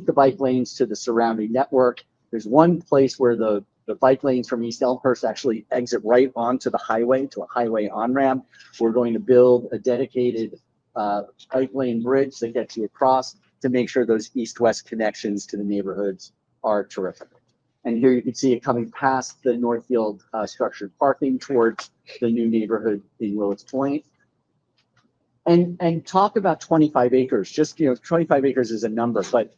the bike lanes to the surrounding network. There's one place where the bike lanes from East Elmhurst actually exit right onto the highway, to a highway on-ramp. We're going to build a dedicated bike lane bridge that gets you across to make sure those east-west connections to the neighborhoods are terrific. And here you can see it coming past the Northfield structured parking towards the new neighborhood in Willets Point. And talk about 25 acres, just, 25 acres is a number, but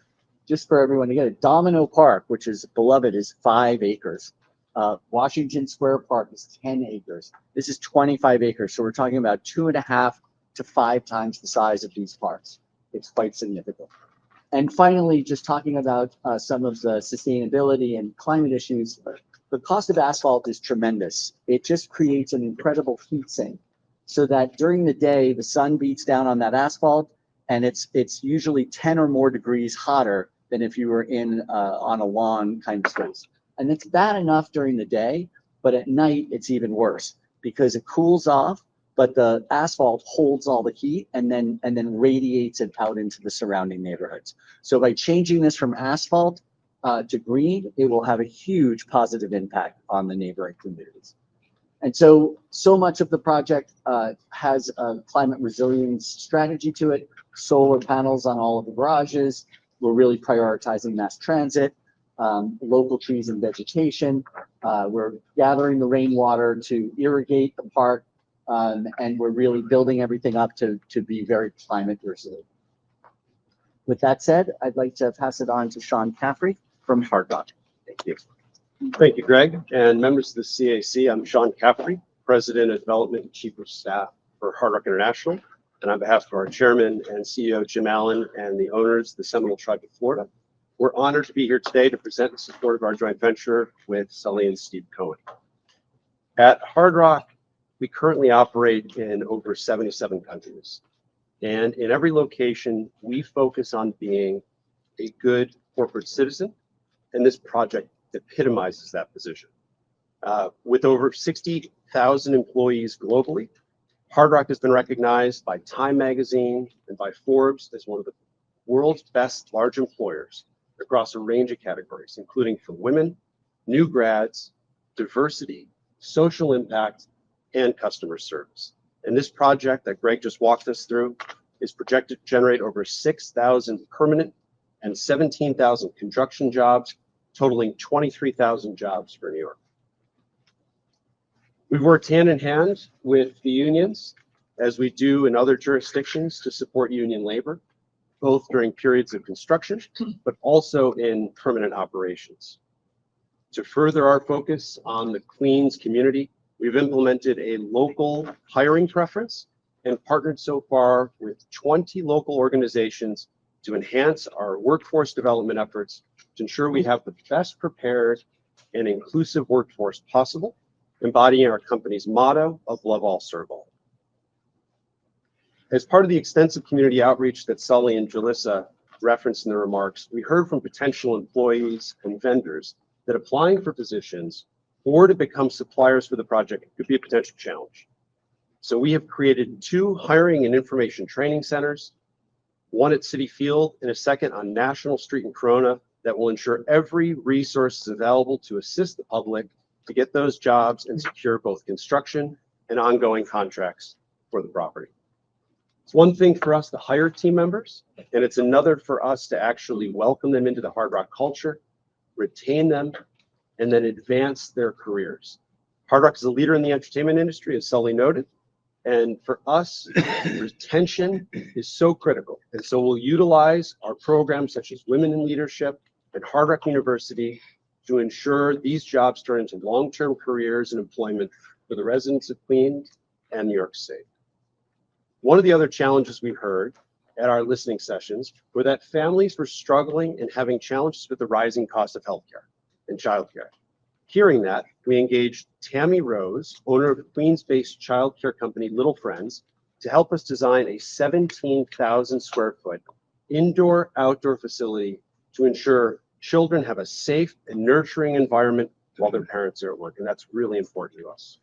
just for everyone to get it, Domino Park, which is beloved, is 5 acres. Washington Square Park is 10 acres. This is 25 acres. So we're talking about 2.5 to 5 times the size of these parks. It's quite significant. And finally, just talking about some of the sustainability and climate issues, the cost of asphalt is tremendous. It just creates an incredible heat sink, so that during the day, the sun beats down on that asphalt, and it's usually 10 or more degrees hotter than if you were in on a lawn kind of space. And it's bad enough during the day, but at night it's even worse because it cools off, but the asphalt holds all the heat and then radiates it out into the surrounding neighborhoods. So by changing this from asphalt to green, it will have a huge positive impact on the neighboring communities. And so much of the project has a climate resilience strategy to it. Solar panels on all of the garages. We're really prioritizing mass transit, local trees and vegetation. We're gathering the rainwater to irrigate the park, and we're really building everything up to be very climate resilient. With that said, I'd like to pass it on to Sean Caffrey from Hard Rock. Thank you. Thank you, Greg, and members of the CAC. I'm Sean Caffrey, President of Development and Chief of Staff for Hard Rock International. And on behalf of our Chairman and CEO, Jim Allen, and the owners, the Seminole Tribe of Florida, we're honored to be here today to present in support of our joint venture with Sully and Steve Cohen. At Hard Rock, we currently operate in over 77 countries. And in every location, we focus on being a good corporate citizen, and this project epitomizes that position. With over 60,000 employees globally, Hard Rock has been recognized by Time Magazine and by Forbes as one of the world's best large employers across a range of categories, including for women, new grads, diversity, social impact, and customer service. And this project that Greg just walked us through is projected to generate over 6,000 permanent and 17,000 construction jobs, totaling 23,000 jobs for New York. We've worked hand in hand with the unions, as we do in other jurisdictions, to support union labor, both during periods of construction, but also in permanent operations. To further our focus on the Queens community, we've implemented a local hiring preference and partnered so far with 20 local organizations to enhance our workforce development efforts to ensure we have the best prepared and inclusive workforce possible, embodying our company's motto of love all, serve all. As part of the extensive community outreach that Sully and Jalissa referenced in their remarks, we heard from potential employees and vendors that applying for positions or to become suppliers for the project could be a potential challenge. So we have created 2 hiring and information training centers, one at Citi Field and a second on National Street in Corona, that will ensure every resource is available to assist the public to get those jobs and secure both construction and ongoing contracts for the property. It's one thing for us to hire team members, and it's another for us to actually welcome them into the Hard Rock culture, retain them, and then advance their careers. Hard Rock is a leader in the entertainment industry, as Sully noted. And for us, retention is so critical. And so we'll utilize our programs such as Women in Leadership and Hard Rock University to ensure these jobs turn into long-term careers and employment for the residents of Queens and New York State. One of the other challenges we heard at our listening sessions were that families were struggling and having challenges with the rising cost of healthcare and childcare. Hearing that, we engaged Tammy Rose, owner of the Queens-based childcare company Little Friends, to help us design a 17,000 square foot indoor-outdoor facility to ensure children have a safe and nurturing environment while their parents are at work, and that's really important to us.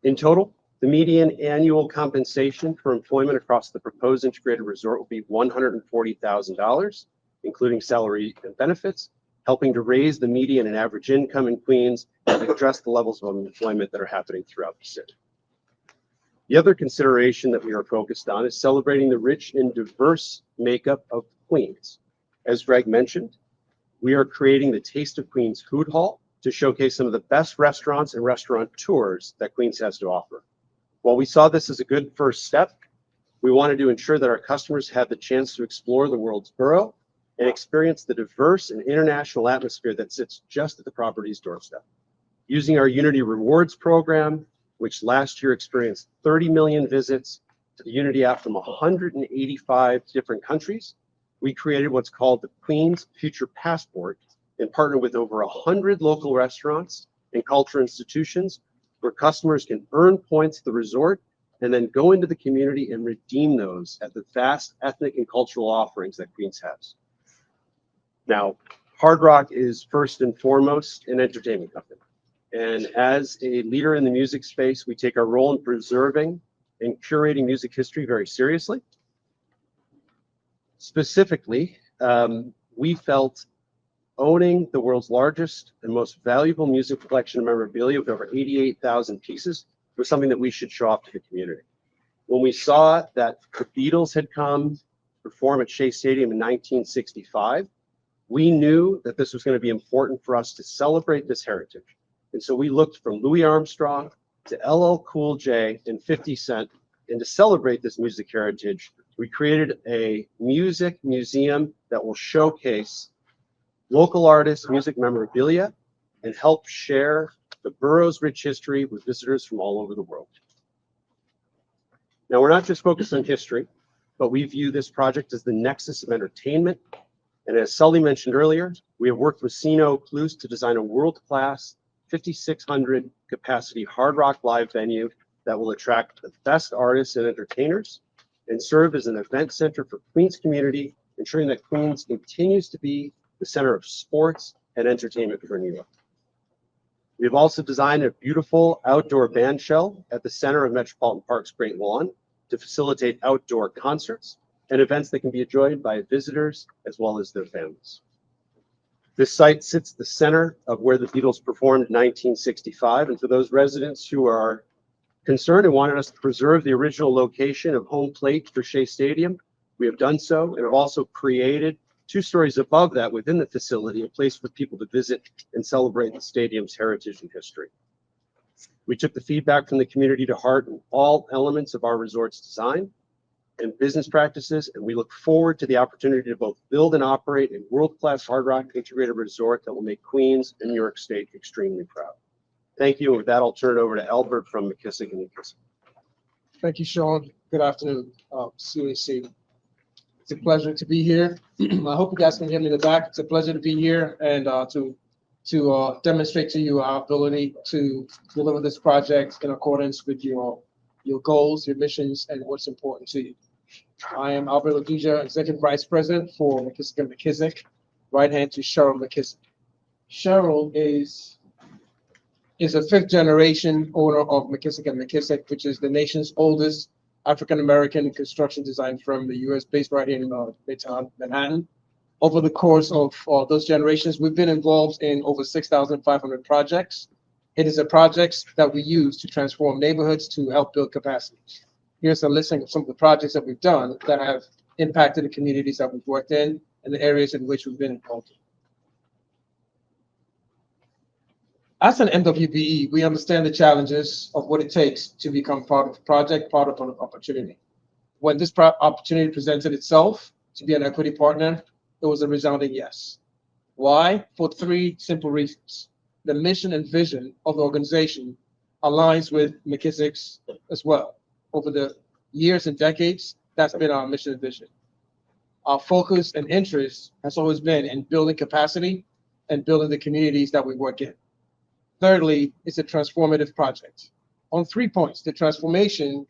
In total, the median annual compensation for employment across the proposed integrated resort will be $140,000, including salary and benefits, helping to raise the median and average income in Queens and address the levels of unemployment that are happening throughout the city. The other consideration that we are focused on is celebrating the rich and diverse makeup of Queens. As Greg mentioned, we are creating the Taste of Queens Food Hall to showcase some of the best restaurants and restaurateurs that Queens has to offer. While we saw this as a good first step, we wanted to ensure that our customers had the chance to explore the world's borough and experience the diverse and international atmosphere that sits just at the property's doorstep. Using our Unity Rewards program, which last year experienced 30 million visits to the Unity app from 185 different countries, we created what's called the Queens Future Passport and partnered with over 100 local restaurants and cultural institutions where customers can earn points at the resort and then go into the community and redeem those at the vast ethnic and cultural offerings that Queens has. Now, Hard Rock is first and foremost an entertainment company. And as a leader in the music space, we take our role in preserving and curating music history very seriously. Specifically, we felt owning the world's largest and most valuable music collection of memorabilia with over 88,000 pieces was something that we should show off to the community. When we saw that the Beatles had come perform at Shea Stadium in 1965, we knew that this was going to be important for us to celebrate this heritage. And so we looked from Louis Armstrong to LL Cool J and 50 Cent. And to celebrate this music heritage, we created a music museum that will showcase local artists' music memorabilia and help share the borough's rich history with visitors from all over the world. Now, we're not just focused on history, but we view this project as the nexus of entertainment. And as Sully mentioned earlier, we have worked with Sino Clues to design a world-class 5,600 capacity Hard Rock live venue that will attract the best artists and entertainers and serve as an event center for Queens community, ensuring that Queens continues to be the center of sports and entertainment for New York. We've also designed a beautiful outdoor band shell at the center of Metropolitan Park's Great Lawn to facilitate outdoor concerts and events that can be enjoyed by visitors as well as their families. This site sits at the center of where the Beatles performed in 1965, and for those residents who are concerned and wanted us to preserve the original location of home plate for Shea Stadium, we have done so and have also created 2 stories above that within the facility, a place for people to visit and celebrate the stadium's heritage and history. We took the feedback from the community to heart in all elements of our resort's design and business practices, and we look forward to the opportunity to both build and operate a world-class Hard Rock integrated resort that will make Queens and New York State extremely proud. Thank you, and with that, I'll turn it over to Albert from McKissick & McKissick. Thank you, Sean. Good afternoon, CAC. It's a pleasure to be here. I hope you guys can hear me in the back. It's a pleasure to be here and to demonstrate to you our ability to deliver this project in accordance with your goals, your missions, and what's important to you. I am Albert Ladija, Executive Vice President for McKissick & McKissick, right hand to Cheryl McKissick. Cheryl is a 5th generation owner of McKissick & McKissick, which is the nation's oldest African-American construction design firm, the U.S. based right here in Midtown Manhattan. Over the course of those generations, we've been involved in over 6,500 projects. It is the projects that we use to transform neighborhoods to help build capacity. Here's a listing of some of the projects that we've done that have impacted the communities that we've worked in and the areas in which we've been involved in. As an MWBE, we understand the challenges of what it takes to become part of a project, part of an opportunity. When this opportunity presented itself to be an equity partner, it was a resounding yes. Why? For three simple reasons. The mission and vision of the organization aligns with McKissick's as well. Over the years and decades, that's been our mission and vision. Our focus and interest has always been in building capacity and building the communities that we work in. Thirdly, it's a transformative project. On 3 points, the transformation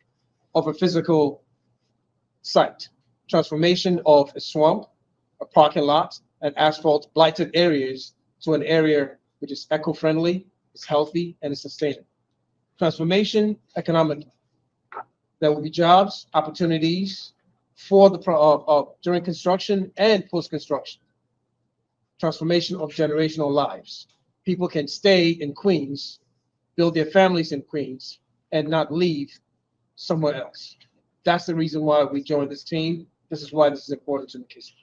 of a physical site, transformation of a swamp, a parking lot, and asphalt blighted areas to an area which is eco-friendly, is healthy, and is sustainable. Transformation economically. There will be jobs, opportunities for the during construction and post-construction. Transformation of generational lives. People can stay in Queens, build their families in Queens, and not leave somewhere else. That's the reason why we joined this team. This is why this is important to McKissick.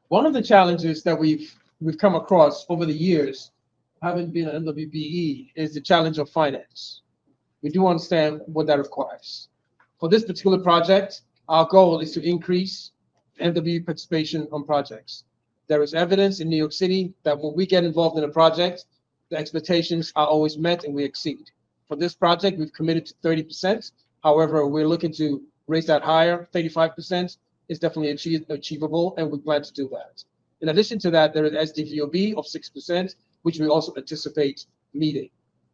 One of the challenges that we've come across over the years, having been an MWBE, is the challenge of finance. We do understand what that requires. For this particular project, our goal is to increase MWBE participation on projects. There is evidence in New York City that when we get involved in a project, the expectations are always met and we exceed. For this project, we've committed to 30%. However, we're looking to raise that higher. 35% is definitely achievable, and we plan to do that. In addition to that, there is SDVOB of 6%, which we also anticipate meeting.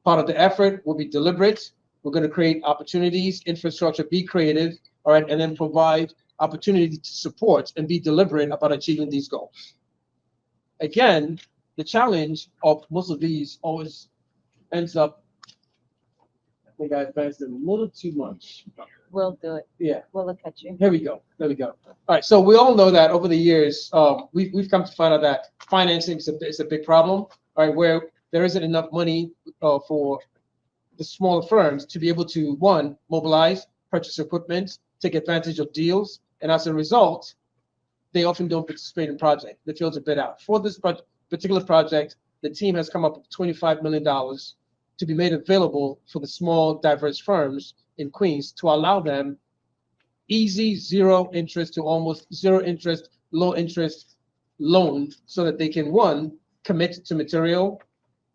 Part of the effort will be deliberate. We're going to create opportunities, infrastructure, be creative, all right, and then provide opportunity to support and be deliberate about achieving these goals. Again, the challenge of most of these always ends up, I think I advanced it a little too much. We'll do it. Yeah. We'll look at you. Here we go. There we go. All right. So we all know that over the years, we've come to find out that financing is a big problem. All right, where there isn't enough money for the smaller firms to be able to, one, mobilize, purchase equipment, take advantage of deals, and as a result, they often don't participate in project. They feel to bid out. For this particular project, the team has come up with $25 million to be made available for the small, diverse firms in Queens to allow them easy, zero interest to almost zero interest, low interest loan so that they can, one, commit to material,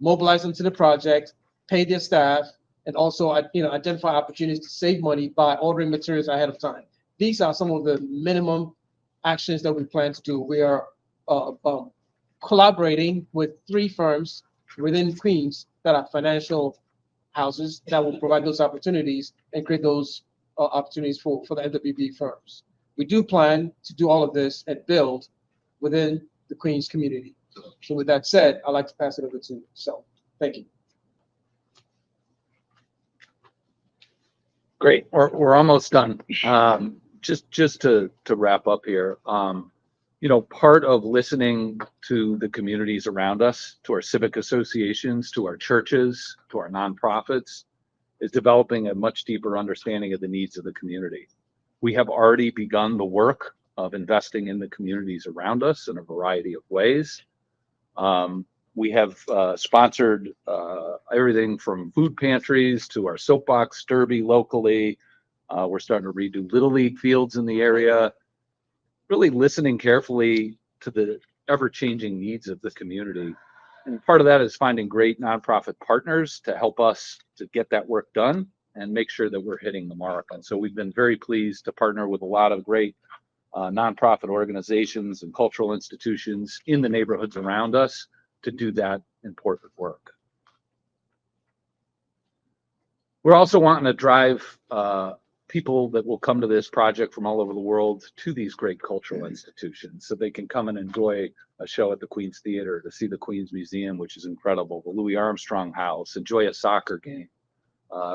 mobilize them to the project, pay their staff, and also identify opportunities to save money by ordering materials ahead of time. These are some of the minimum actions that we plan to do. We are collaborating with 3 firms within Queens that are financial houses that will provide those opportunities and create those opportunities for the MWB firms. We do plan to do all of this and build within the Queens community. So with that said, I'd like to pass it over to Sel. Thank you. Great. We're almost done. Just to wrap up here, part of listening to the communities around us, to our civic associations, to our churches, to our nonprofits, is developing a much deeper understanding of the needs of the community. We have already begun the work of investing in the communities around us in a variety of ways. We have sponsored everything from food pantries to our soapbox derby locally. We're starting to redo Little League fields in the area, really listening carefully to the ever-changing needs of the community. And part of that is finding great nonprofit partners to help us to get that work done and make sure that we're hitting the mark. And so we've been very pleased to partner with a lot of great nonprofit organizations and cultural institutions in the neighborhoods around us to do that important work. We're also wanting to drive people that will come to this project from all over the world to these great cultural institutions so they can come and enjoy a show at the Queens Theater, to see the Queens Museum, which is incredible, the Louis Armstrong House, enjoy a soccer game,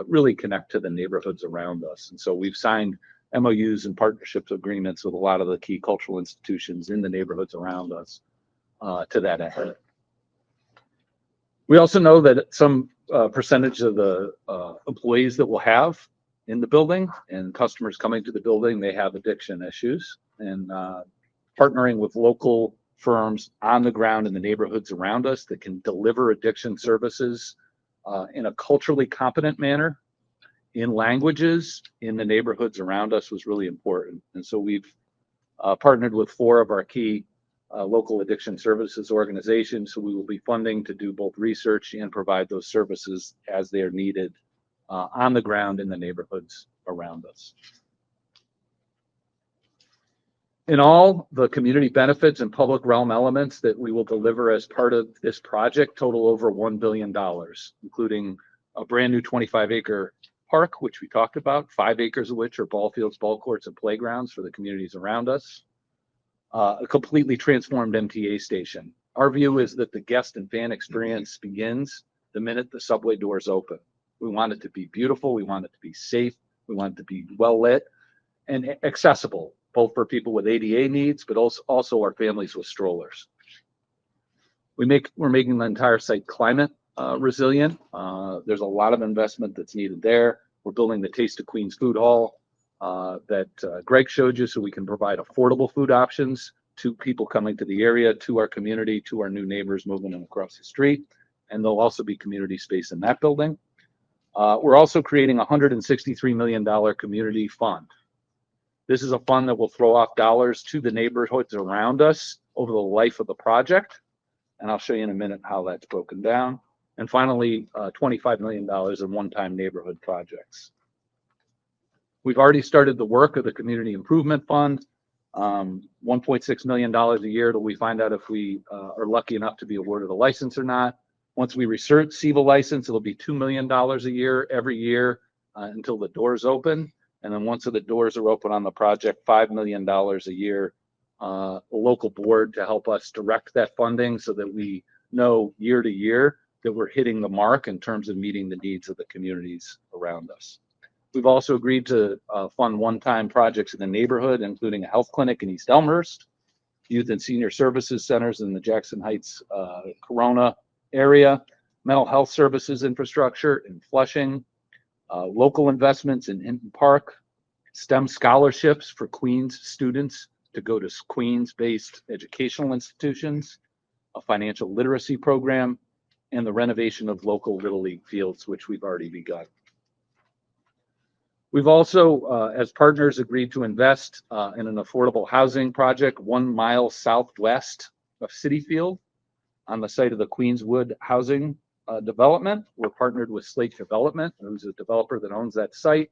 really connect to the neighborhoods around us. And so we've signed MOUs and partnerships agreements with a lot of the key cultural institutions in the neighborhoods around us to that end. We also know that some percentage of the employees that we'll have in the building and customers coming to the building, they have addiction issues, and partnering with local firms on the ground in the neighborhoods around us that can deliver addiction services in a culturally competent manner, in languages in the neighborhoods around us was really important. And so we've partnered with 4 of our key local addiction services organizations, who we will be funding to do both research and provide those services as they are needed on the ground in the neighborhoods around us. In all, the community benefits and public realm elements that we will deliver as part of this project total over $1 billion, including a brand new 25-acre park, which we talked about, 5 acres of which are ball fields, ball courts, and playgrounds for the communities around us. A completely transformed MTA station. Our view is that the guest and fan experience begins the minute the subway doors open. We want it to be beautiful. We want it to be safe. We want it to be well lit and accessible, both for people with ADA needs, but also our families with strollers. We're making the entire site climate resilient. There's a lot of investment that's needed there. We're building the Taste of Queens food hall that Greg showed you, so we can provide affordable food options to people coming to the area, to our community, to our new neighbors moving in across the street. And there'll also be community space in that building. We're also creating a $163 million community fund. This is a fund that will throw off dollars to the neighborhoods around us over the life of the project. And I'll show you in a minute how that's broken down. And finally, $25 million in one-time neighborhood projects. We've already started the work of the Community Improvement Fund, $1.6 million a year till we find out if we are lucky enough to be awarded a license or not. Once we receive a license, it'll be $2 million a year, every year until the doors open. And then once the doors are open on the project, $5 million a year, a local board to help us direct that funding so that we know year to year that we're hitting the mark in terms of meeting the needs of the communities around us. We've also agreed to fund one-time projects in the neighborhood, including a health clinic in East Elmhurst, youth and senior services centers in the Jackson Heights, Corona area, mental health services infrastructure in Flushing, local investments in Hinton Park, STEM scholarships for Queens students to go to Queens-based educational institutions, a financial literacy program, and the renovation of local Little League fields, which we've already begun. We've also, as partners, agreed to invest in an affordable housing project 1 mile southwest of Citi Field on the site of the Queenswood housing development. We're partnered with Slate Development, who's a developer that owns that site.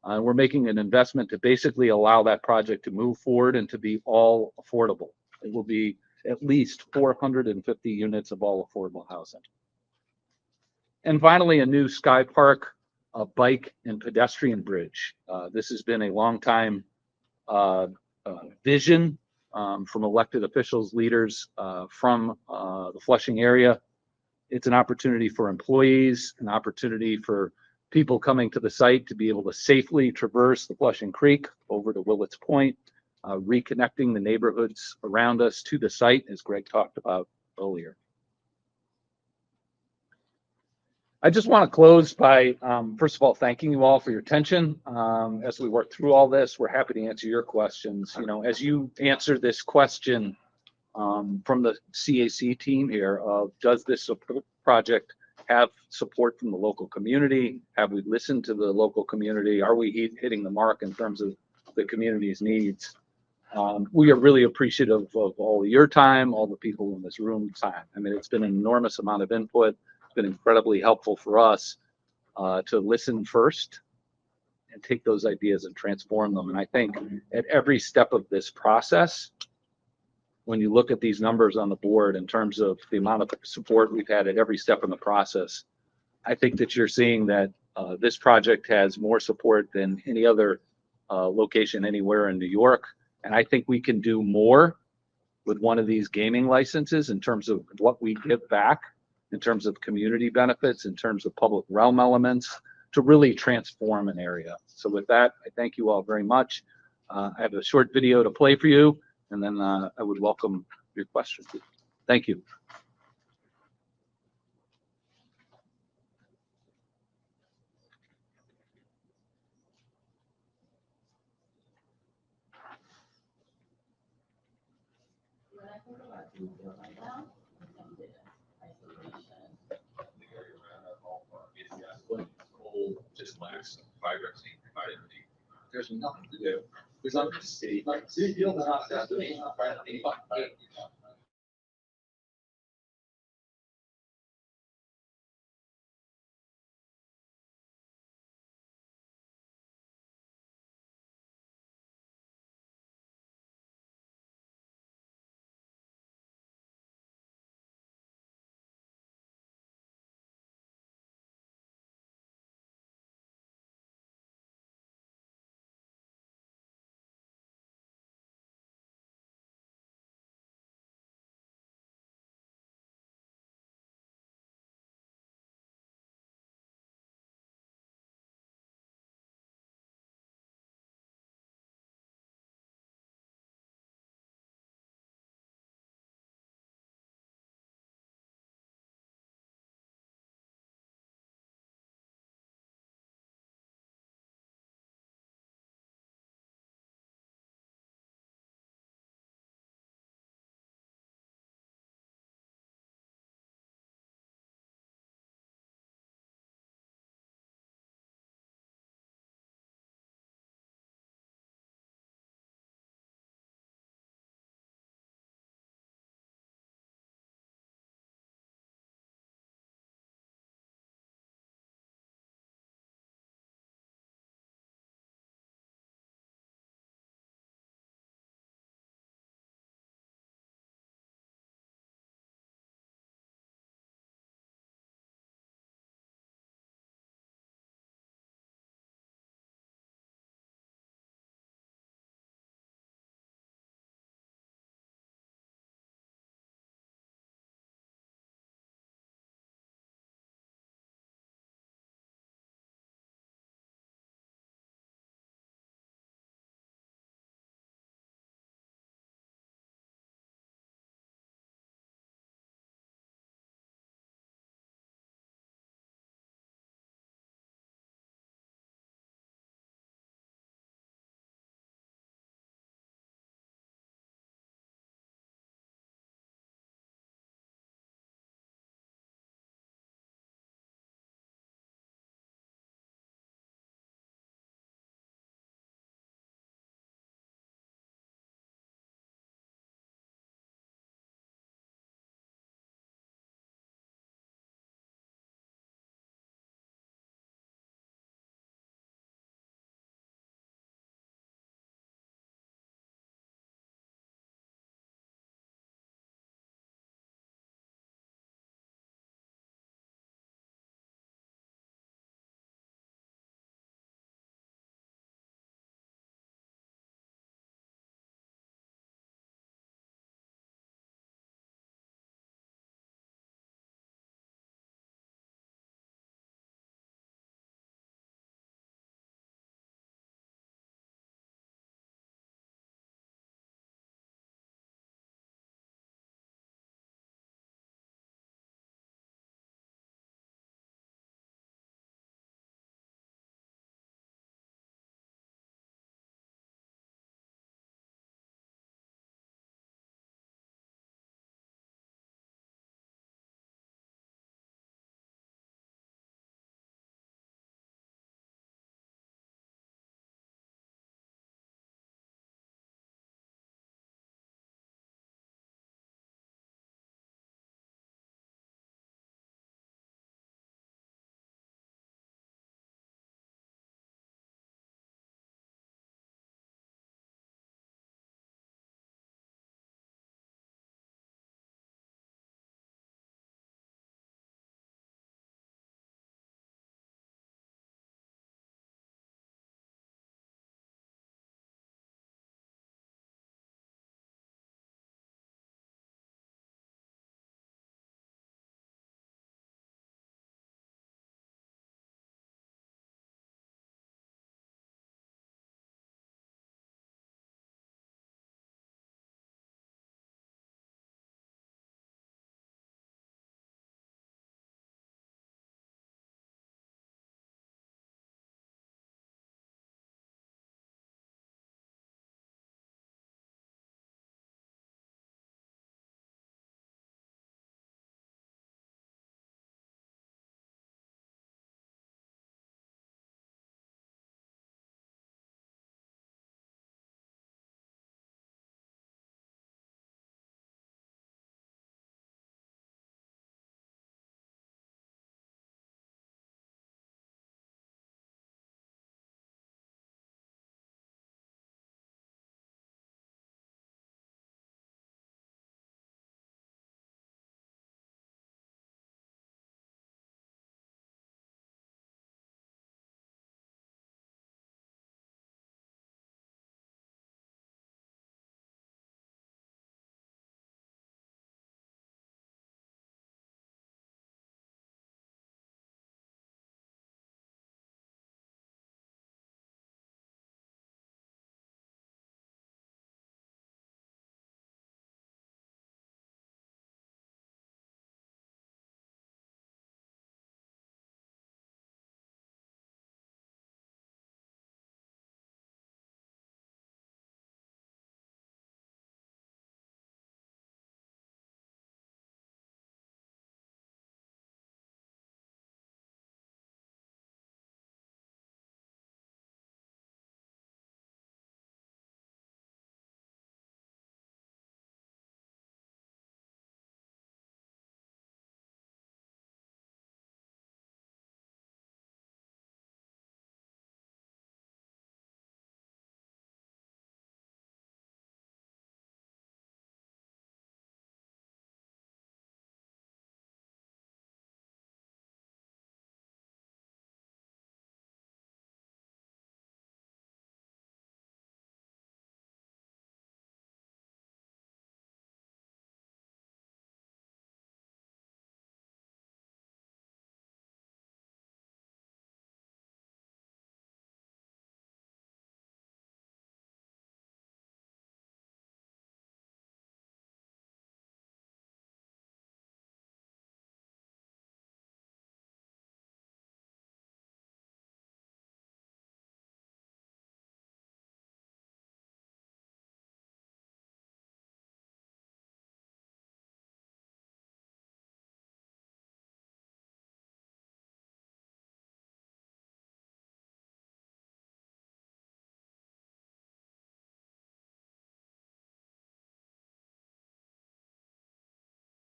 We're making an investment to basically allow that project to move forward and to be all affordable. It will be at least 450 units of all affordable housing. And finally, a new Sky Park bike and pedestrian bridge. This has been a long time vision from elected officials, leaders from the Flushing area. It's an opportunity for employees, an opportunity for people coming to the site to be able to safely traverse the Flushing Creek over to Willets Point, reconnecting the neighborhoods around us to the site, as Greg talked about earlier. I just want to close by, first of all, thanking you all for your attention. As we work through all this, we're happy to answer your questions. You know, as you answer this question from the CAC team here of, does this project have support from the local community? Have we listened to the local community? Are we hitting the mark in terms of the community's needs? We are really appreciative of all of your time, all the people in this room time. I mean, it's been an enormous amount of input. It's been incredibly helpful for us to listen first and take those ideas and transform them. And I think at every step of this process, when you look at these numbers on the board in terms of the amount of support we've had at every step in the process, I think that you're seeing that this project has more support than any other location anywhere in New York. And I think we can do more with one of these gaming licenses in terms of what we give back, in terms of community benefits, in terms of public realm elements, to really transform an area. So with that, I thank you all very much. I have a short video to play for you, and then I would welcome your questions. Thank you. Just lacks vibrancy, vibrancy. There's nothing to do. There's nothing to see. City Field is not that.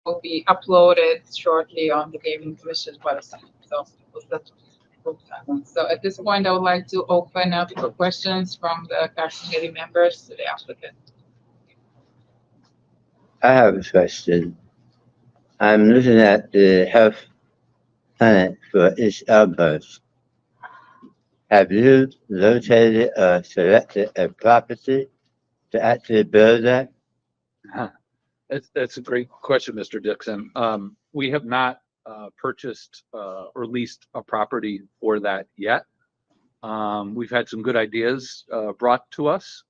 will be uploaded shortly on the Gaming Commission's website. So at this point, I would like to open up for questions from the committee members to the applicant. I have a question. I'm looking at the health plan for East Elmhurst. Have you located or selected a property to actually build that? That's a great question, Mr. Dixon. We have not purchased or leased a property for that yet. We've had some good ideas brought to us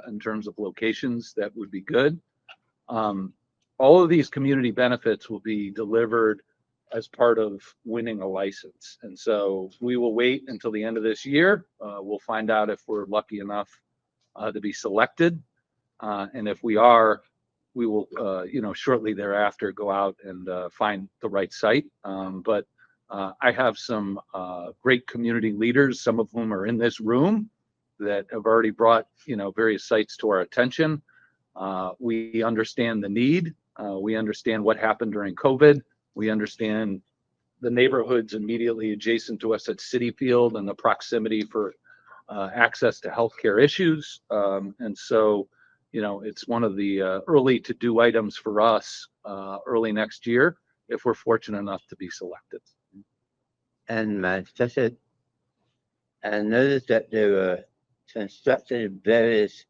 in terms of locations that would be good. All of these community benefits will be delivered as part of winning a license. And so we will wait until the end of this year. We'll find out if we're lucky enough to be selected. And if we are, we will, shortly thereafter go out and find the right site. But I have some great community leaders, some of whom are in this room, that have already brought, various sites to our attention. We understand the need. We understand what happened during COVID. We understand the neighborhoods immediately adjacent to us at Citi Field and the proximity for access to healthcare issues. And so, it's one of the early to-do items for us early next year if we're fortunate enough to be selected. And my second, I noticed that they were constructing various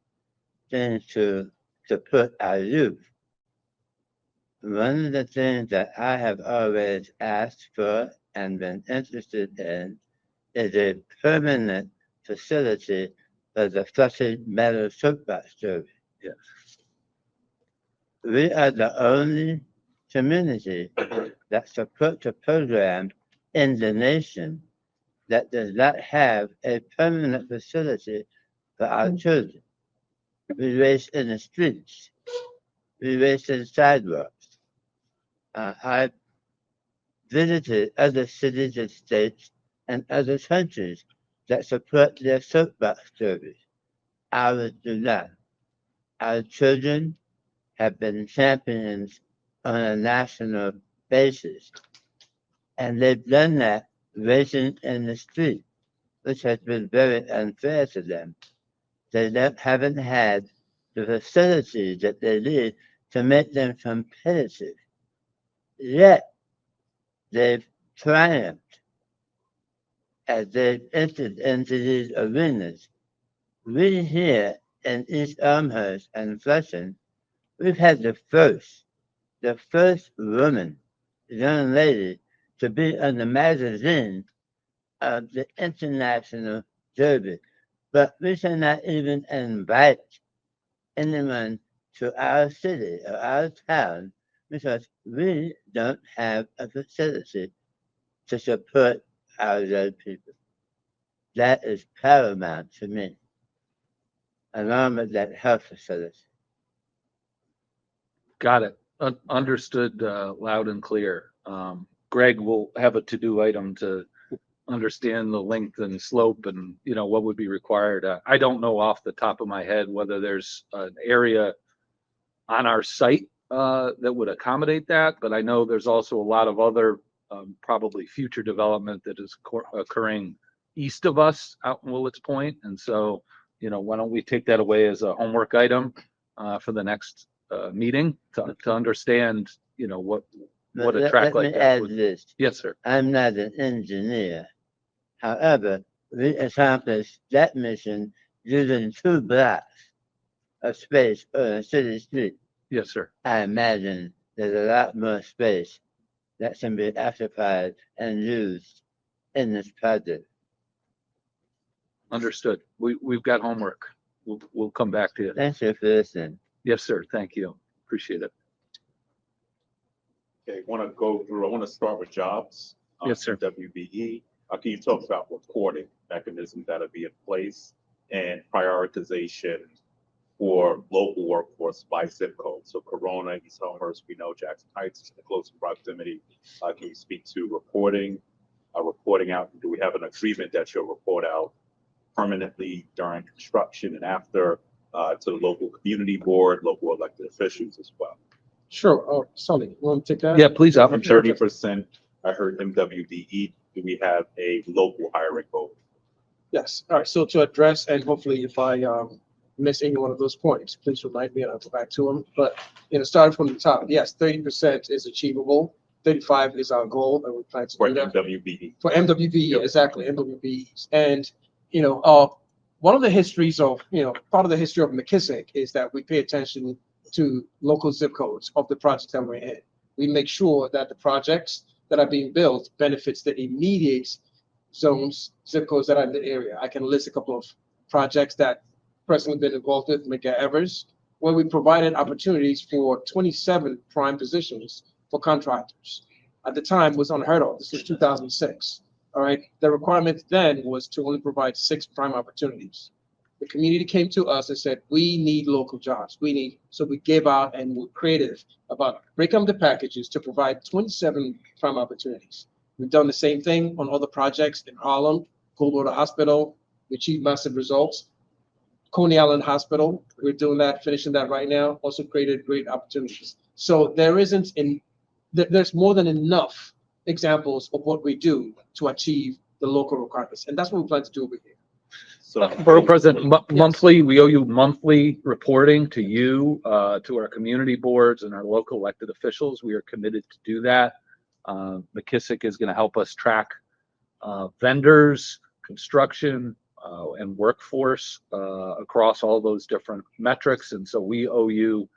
things to support our youth. One of the things that I have always asked for and been interested in is a permanent facility for the flushing metal soapbox service. Yes. We are the only community that supports a program in the nation that does not have a permanent facility for our children. We race in the streets. We race in sidewalks. I visited other cities and states and other countries that support their soapbox service. Ours do not. Our children have been champions on a national basis, and they've done that racing in the street, which has been very unfair to them. They haven't had the facilities that they need to make them competitive. Yet, they've triumphed as they've entered into these arenas. We here in East Elmhurst and Flushing, we've had the first woman, young lady, to be on the magazine of the International Derby. But we cannot even invite anyone to our city or our town because we don't have a facility to support our young people. That is paramount to me, along with that health facility. Got it. Understood loud and clear. Greg will have a to-do item to understand the length and slope and, what would be required. I don't know off the top of my head whether there's an area on our site that would accommodate that, but I know there's also a lot of other probably future development that is occurring east of us out in Willets Point. And so, why don't we take that away as a homework item for the next meeting to understand, what a track like that would. Let me add this. Yes, sir. I'm not an engineer. However, we accomplished that mission using 2 blocks of space on a city street. Yes, sir. I imagine there's a lot more space that can be occupied and used in this project. Understood. We've got homework. We'll come back to you. Thank you for listening. Yes, sir. Thank you. Appreciate it. Okay, I want to start with jobs. Yes, sir. WBE. Can you talk about reporting mechanisms that'll be in place and prioritization for local workforce by zip code? So Corona, East Elmhurst, we know Jackson Heights is in close proximity. Can you speak to reporting out? Do we have an agreement that you'll report out permanently during construction and after to the local community board, local elected officials as well? Sure. Oh, Sully, you want to take that? Yeah, please. And 30%, I heard MWDE, do we have a local hiring goal? Yes. All right. So to address, and hopefully if I miss any one of those points, please remind me and I'll go back to them. But starting from the top, yes, 30% is achievable. 35 is our goal, and we plan to For do that. MWBE? For MWBE, Yep. exactly, MWBEs. And, one of the histories of, part of the history of McKissick is that we pay attention to local zip codes of the projects that we're in. We make sure that the projects that are being built benefits the immediate zones, zip codes that are in the area. I can list a couple of projects that personally been involved with, Mega Evers, where we provided opportunities for 27 prime positions for contractors. At the time was unheard of. This was 2006. All right. The requirement then was to only provide 6 prime opportunities. The community came to us and said, we need local jobs. So we gave out and were creative about breaking up the packages to provide 27 prime opportunities. We've done the same thing on other projects in Harlem, Coldwater Hospital. We achieved massive results. Coney Island Hospital, we're doing that, finishing that right now. Also created great opportunities. So there's more than enough examples of what we do to achieve the local requirements. And that's what we plan to do over here. So, Borough President, Yes. monthly, we owe you monthly reporting to you, to our community boards and our local elected officials. We are committed to do that. McKissick is going to help us track vendors, construction, and workforce across all those different metrics. And so we owe you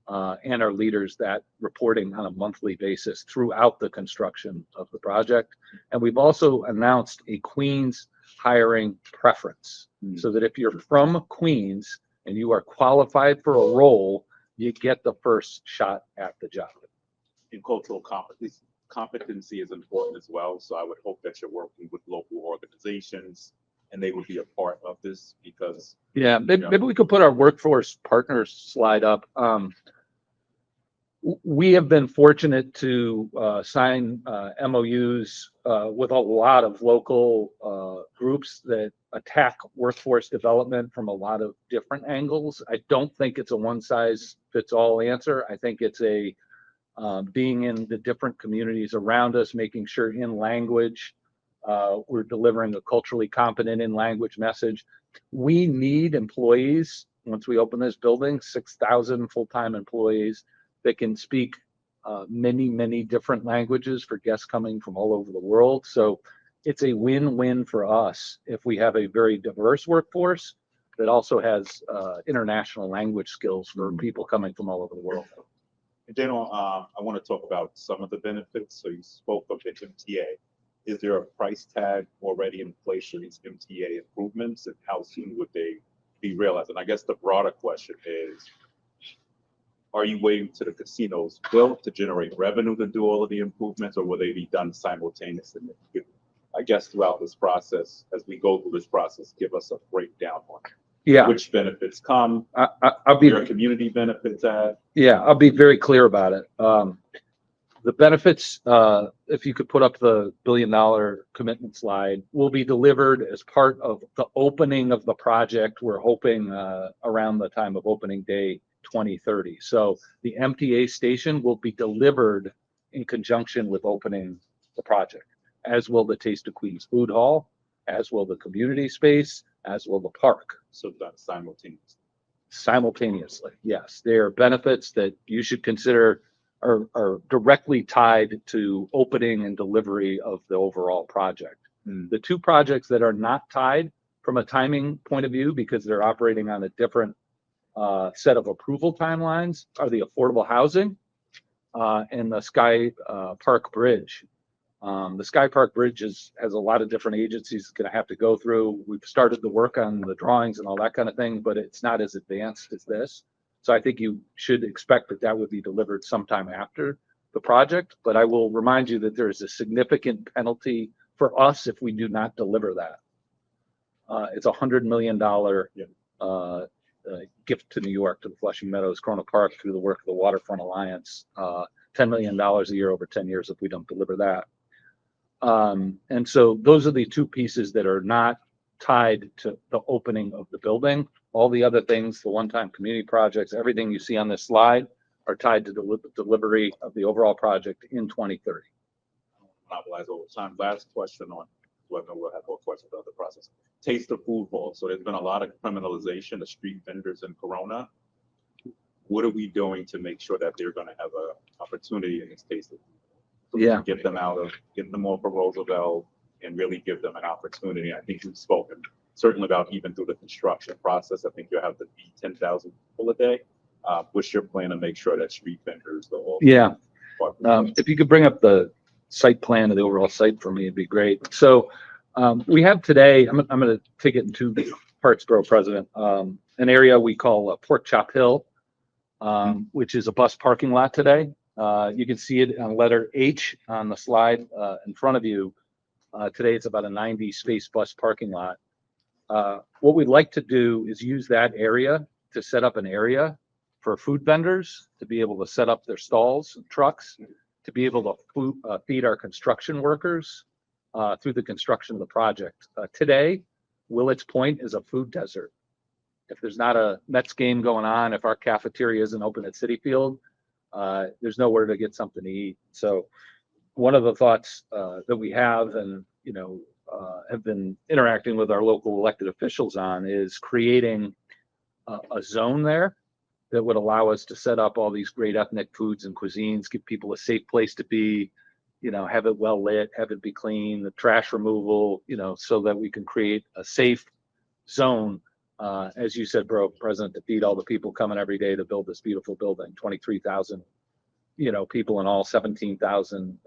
and our leaders that reporting on a monthly basis throughout the construction of the project. And we've also announced a Queens hiring preference, so that if you're from Queens and you are qualified for a role, you get the first shot at the job. in cultural competency is important as well. So I would hope that you're working with local organizations and they would be a part of this because. Yeah, maybe we could put our workforce partners slide up. We have been fortunate to sign MOUs with a lot of local groups that attack workforce development from a lot of different angles. I don't think it's a one size fits all answer. I think it's a being in the different communities around us, making sure in language, we're delivering a culturally competent in language message. We need employees. Once we open this building, 6,000 full-time employees that can speak many different languages for guests coming from all over the world. So it's a win-win for us if we have a very diverse workforce that also has international language skills for people coming from all over the world. And then I want to talk about some of the benefits. So you spoke of the MTA. Is there a price tag already in place for these MTA improvements, and how soon would they be realized? And I guess the broader question is, are you waiting to the casinos built to generate revenue to do all of the improvements, or will they be done simultaneously? I guess throughout this process, as we go through this process, give us a breakdown on which benefits come, I'll be where community benefits at. Yeah, I'll be very clear about it. The benefits, if you could put up the $1 billion commitment slide, will be delivered as part of the opening of the project. We're hoping around the time of opening day 2030. So the MTA station will be delivered in conjunction with opening the project, as will the Taste of Queens Food Hall, as will the community space, as will the park. So done simultaneously. Simultaneously, yes. They are benefits that you should consider are directly tied to opening and delivery of the overall project. The two projects that are not tied from a timing point of view, because they're operating on a different set of approval timelines, are the affordable housing and the Sky Park Bridge. The Sky Park Bridge has a lot of different agencies going to have to go through. We've started the work on the drawings and all that kind of thing, but it's not as advanced as this. So I think you should expect that that would be delivered sometime after the project. But I will remind you that there is a significant penalty for us if we do not deliver that. It's a $100 million gift to New York, to the Flushing Meadows, Corona Park, through the work of the Waterfront Alliance. $10 million a year over 10 years if we don't deliver that. And so those are the two pieces that are not tied to the opening of the building. All the other things, the one-time community projects, everything you see on this slide, are tied to the delivery of the overall project in 2030. Monopolize over time. Last question on whether we'll have more questions about the process. Taste of food hall. So there's been a lot of criminalization of street vendors in Corona. What are we doing to make sure that they're going to have an opportunity in this taste of food hall? So we can get them off of Roosevelt and really give them an opportunity. I think we've spoken certainly about even through the construction process. I think you have to feed 10,000 people a day. What's your plan to make sure that street vendors are all? Yeah. If you could bring up the site plan of the overall site for me, it'd be great. So we have today, I'm going to take it in two parts, Borough President, an area we call Pork Chop Hill, which is a bus parking lot today. You can see it on letter H on the slide in front of you. Today it's about a 90 space bus parking lot. What we'd like to do is use that area to set up an area for food vendors to be able to set up their stalls and trucks, to be able to feed our construction workers through the construction of the project. Today, Willits Point is a food desert. If there's not a Mets game going on, if our cafeteria isn't open at Citi Field, there's nowhere to get something to eat. So one of the thoughts that we have and, have been interacting with our local elected officials on is creating a zone there that would allow us to set up all these great ethnic foods and cuisines, give people a safe place to be, have it well lit, have it be clean, the trash removal, so that we can create a safe zone, as you said, Borough President, to feed all the people coming every day to build this beautiful building, 23,000, people in all, 17,000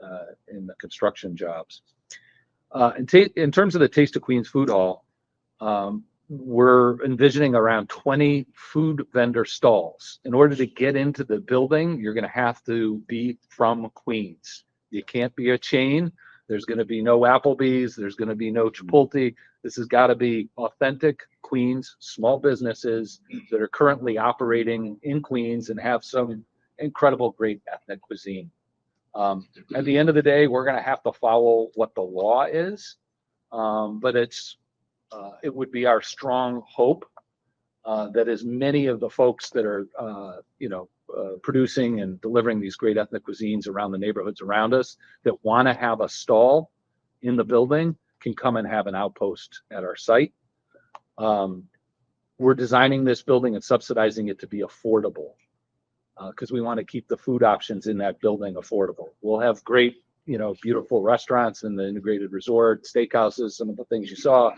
in the construction jobs. In terms of the Taste of Queens Food Hall, we're envisioning around 20 food vendor stalls. In order to get into the building, you're going to have to be from Queens. You can't be a chain. There's going to be no Applebee's. There's going to be no Chipotle. This has got to be authentic Queens small businesses that are currently operating in Queens and have some incredible, great ethnic cuisine. At the end of the day, we're going to have to follow what the law is, but it would be our strong hope that as many of the folks that are, producing and delivering these great ethnic cuisines around the neighborhoods around us that want to have a stall in the building can come and have an outpost at our site. We're designing this building and subsidizing it to be affordable because we want to keep the food options in that building affordable. We'll have great, beautiful restaurants in the integrated resort, steakhouses, some of the things you saw.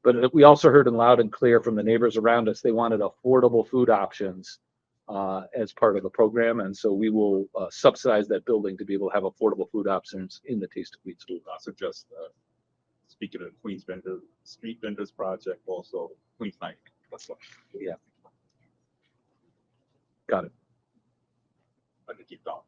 But we also heard loud and clear from the neighbors around us, they wanted affordable food options as part of the program. And so we will subsidize that building to be able to have affordable food options in the Taste of Queens Food. I suggest, speaking of Queens Street Vendors Project, also Queens Night. That's what. Yeah. Got it. I can keep going.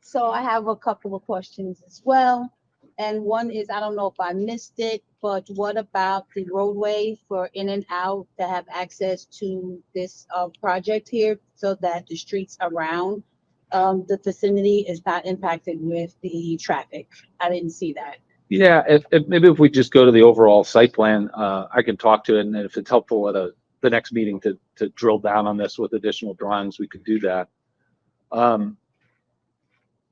So I have a couple of questions as well. And one is, I don't know if I missed it, but what about the roadway for in and out to have access to this project here so that the streets around the vicinity is not impacted with the traffic? I didn't see that. Yeah, maybe if we just go to the overall site plan, I can talk to it, and if it's helpful at the next meeting to drill down on this with additional drawings, we could do that.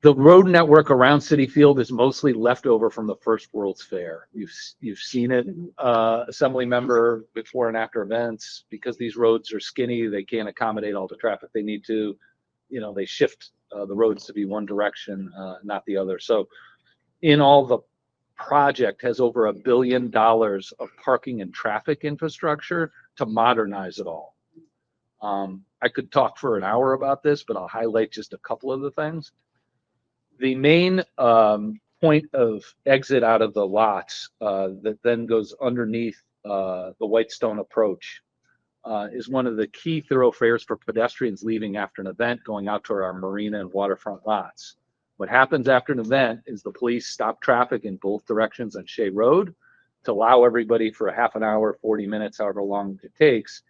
The road network around Citi Field is mostly leftover from the first World's Fair. You've seen it, assembly member, before and after events. Because these roads are skinny, they can't accommodate all the traffic they need to. They shift the roads to be one direction, not the other. So in all, the project has over $1 billion of parking and traffic infrastructure to modernize it all. I could talk for an hour about this, but I'll highlight just a couple of the things. The main point of exit out of the lots that then goes underneath the Whitestone approach is one of the key thoroughfares for pedestrians leaving after an event going out to our marina and waterfront lots. What happens after an event is the police stop traffic in both directions on Shea Road to allow everybody for a half an hour, 40 minutes, however long it takes,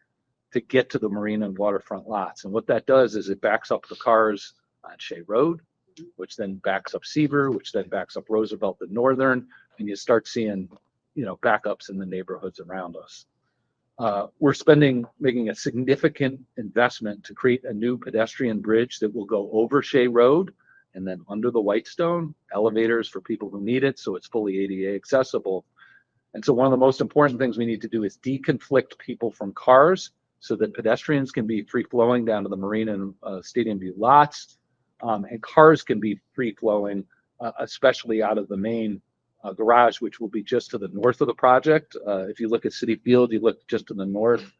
to get to the marina and waterfront lots. And what that does is it backs up the cars on Shea Road, which then backs up Seaver, which then backs up Roosevelt and Northern, and you start seeing, backups in the neighborhoods around us. We're making a significant investment to create a new pedestrian bridge that will go over Shea Road and then under the Whitestone, elevators for people who need it, so it's fully ADA accessible. And so one of the most important things we need to do is deconflict people from cars so that pedestrians can be free flowing down to the Marina and Stadium View lots, and cars can be free flowing, especially out of the main garage, which will be just to the north of the project. If you look at City Field, you look just to the north,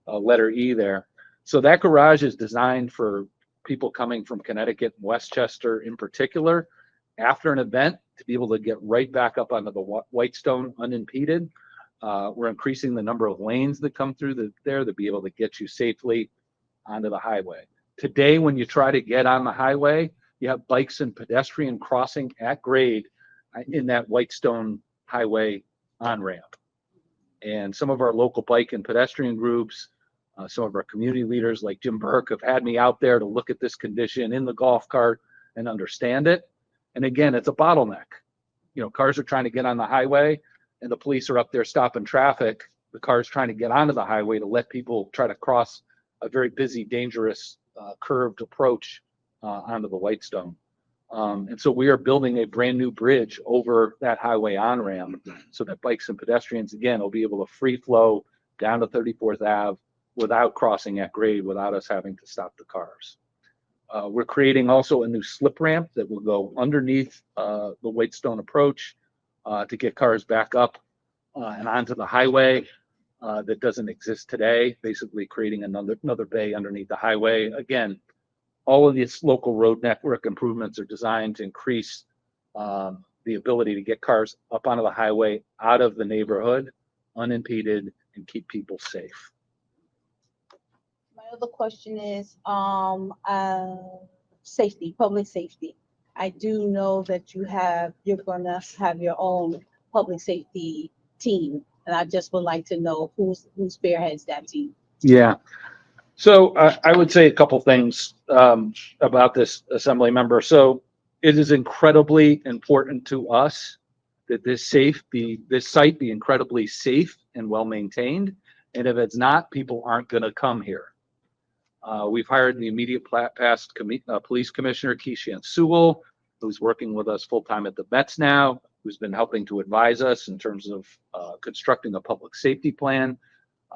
letter E there. So that garage is designed for people coming from Connecticut and Westchester in particular, after an event, to be able to get right back up onto the Whitestone unimpeded. We're increasing the number of lanes that come through there to be able to get you safely onto the highway. Today, when you try to get on the highway, you have bikes and pedestrian crossing at grade in that Whitestone highway on-ramp. And some of our local bike and pedestrian groups, some of our community leaders like Jim Burke have had me out there to look at this condition in the golf cart and understand it. And again, it's a bottleneck. You know, cars are trying to get on the highway and the police are up there stopping traffic. The cars trying to get onto the highway to let people try to cross a very busy, dangerous, curved approach onto the Whitestone. And so we are building a brand new bridge over that highway on-ramp so that bikes and pedestrians, again, will be able to free flow down to 34th Ave without crossing at grade, without us having to stop the cars. We're creating also a new slip ramp that will go underneath the Whitestone approach to get cars back up and onto the highway that doesn't exist today, basically creating another bay underneath the highway. Again, all of these local road network improvements are designed to increase the ability to get cars up onto the highway, out of the neighborhood, unimpeded, and keep people safe. My other question is, safety, public safety. I do know that you're gonna have your own public safety team, and I just would like to know who spearheads that team. Yeah. So I would say a couple things about this, assembly member. So it is incredibly important to us that this site be incredibly safe and well maintained. And if it's not, people aren't going to come here. We've hired the immediate past police commissioner, Keishan Sewell, who's working with us full time at the Mets now, who's been helping to advise us in terms of constructing a public safety plan.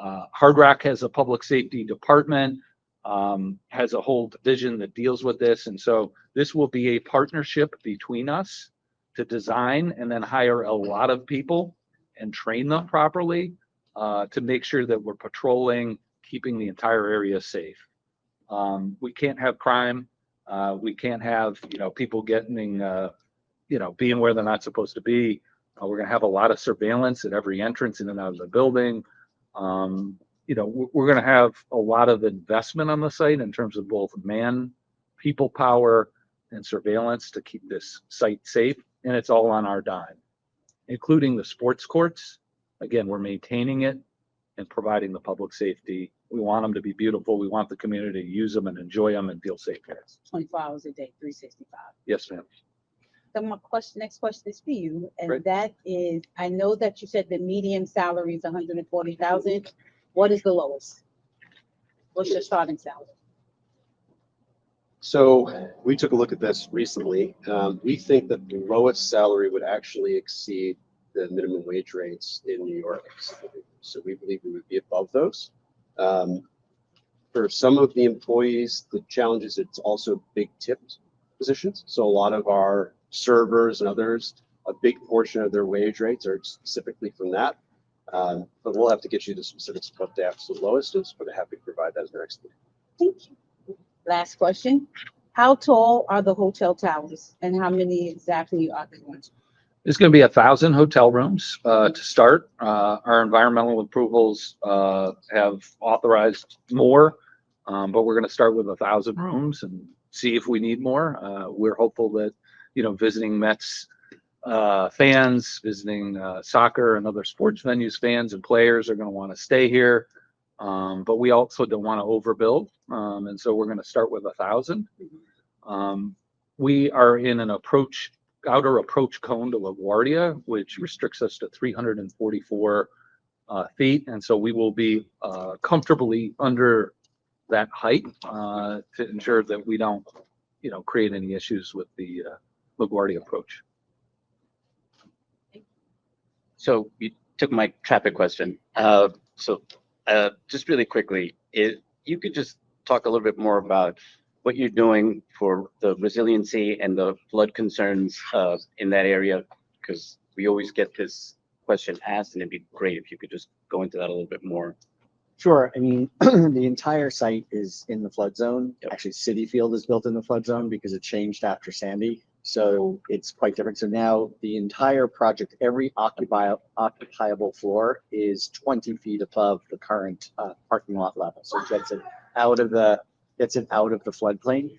Hard Rock has a public safety department, has a whole division that deals with this. And so this will be a partnership between us to design and then hire a lot of people and train them properly to make sure that we're patrolling, keeping the entire area safe. We can't have crime. We can't have, people getting, being where they're not supposed to be. We're going to have a lot of surveillance at every entrance in and out of the building. We're going to have a lot of investment on the site in terms of both people power and surveillance to keep this site safe. And it's all on our dime, including the sports courts. Again, we're maintaining it and providing the public safety. We want them to be beautiful. We want the community to use them and enjoy them and feel safe here. 24 hours a day, 365. Yes, ma'am. So my next question is for you, and Great. that is, I know that you said the median salary is 140,000. What is the lowest? What's your starting salary? So we took a look at this recently. We think that the lowest salary would actually exceed the minimum wage rates in New York. So we believe we would be above those. For some of the employees, the challenge is it's also big tipped positions. So a lot of our servers and others, a big portion of their wage rates are specifically from that. But we'll have to get you the specifics of what the absolute lowest is, but I'm happy to provide that in the next meeting. Thank you. Last question. How tall are the hotel towers and how many exactly are they going to? There's going to be 1,000 hotel rooms to start. Our environmental approvals have authorized more, but we're going to start with 1,000 rooms and see if we need more. We're hopeful that, visiting Mets fans, visiting soccer and other sports venues, fans and players are going to want to stay here. But we also don't want to overbuild. And so we're going to start with 1,000. We are in an outer approach cone to LaGuardia, which restricts us to 344 feet. And so we will be comfortably under that height to ensure that we don't, create any issues with the LaGuardia approach. So you took my traffic question. Just really quickly, if you could just talk a little bit more about what you're doing for the resiliency and the flood concerns in that area, because we always get this question asked, and it'd be great if you could just go into that a little bit more. Sure. I mean, the entire site is in the flood zone. Yep. Actually, City Field is built in the flood zone because it changed after Sandy. So it's quite different. So now the entire project, every occupiable floor is 20 feet above the current parking lot level. So it gets it out of the floodplain.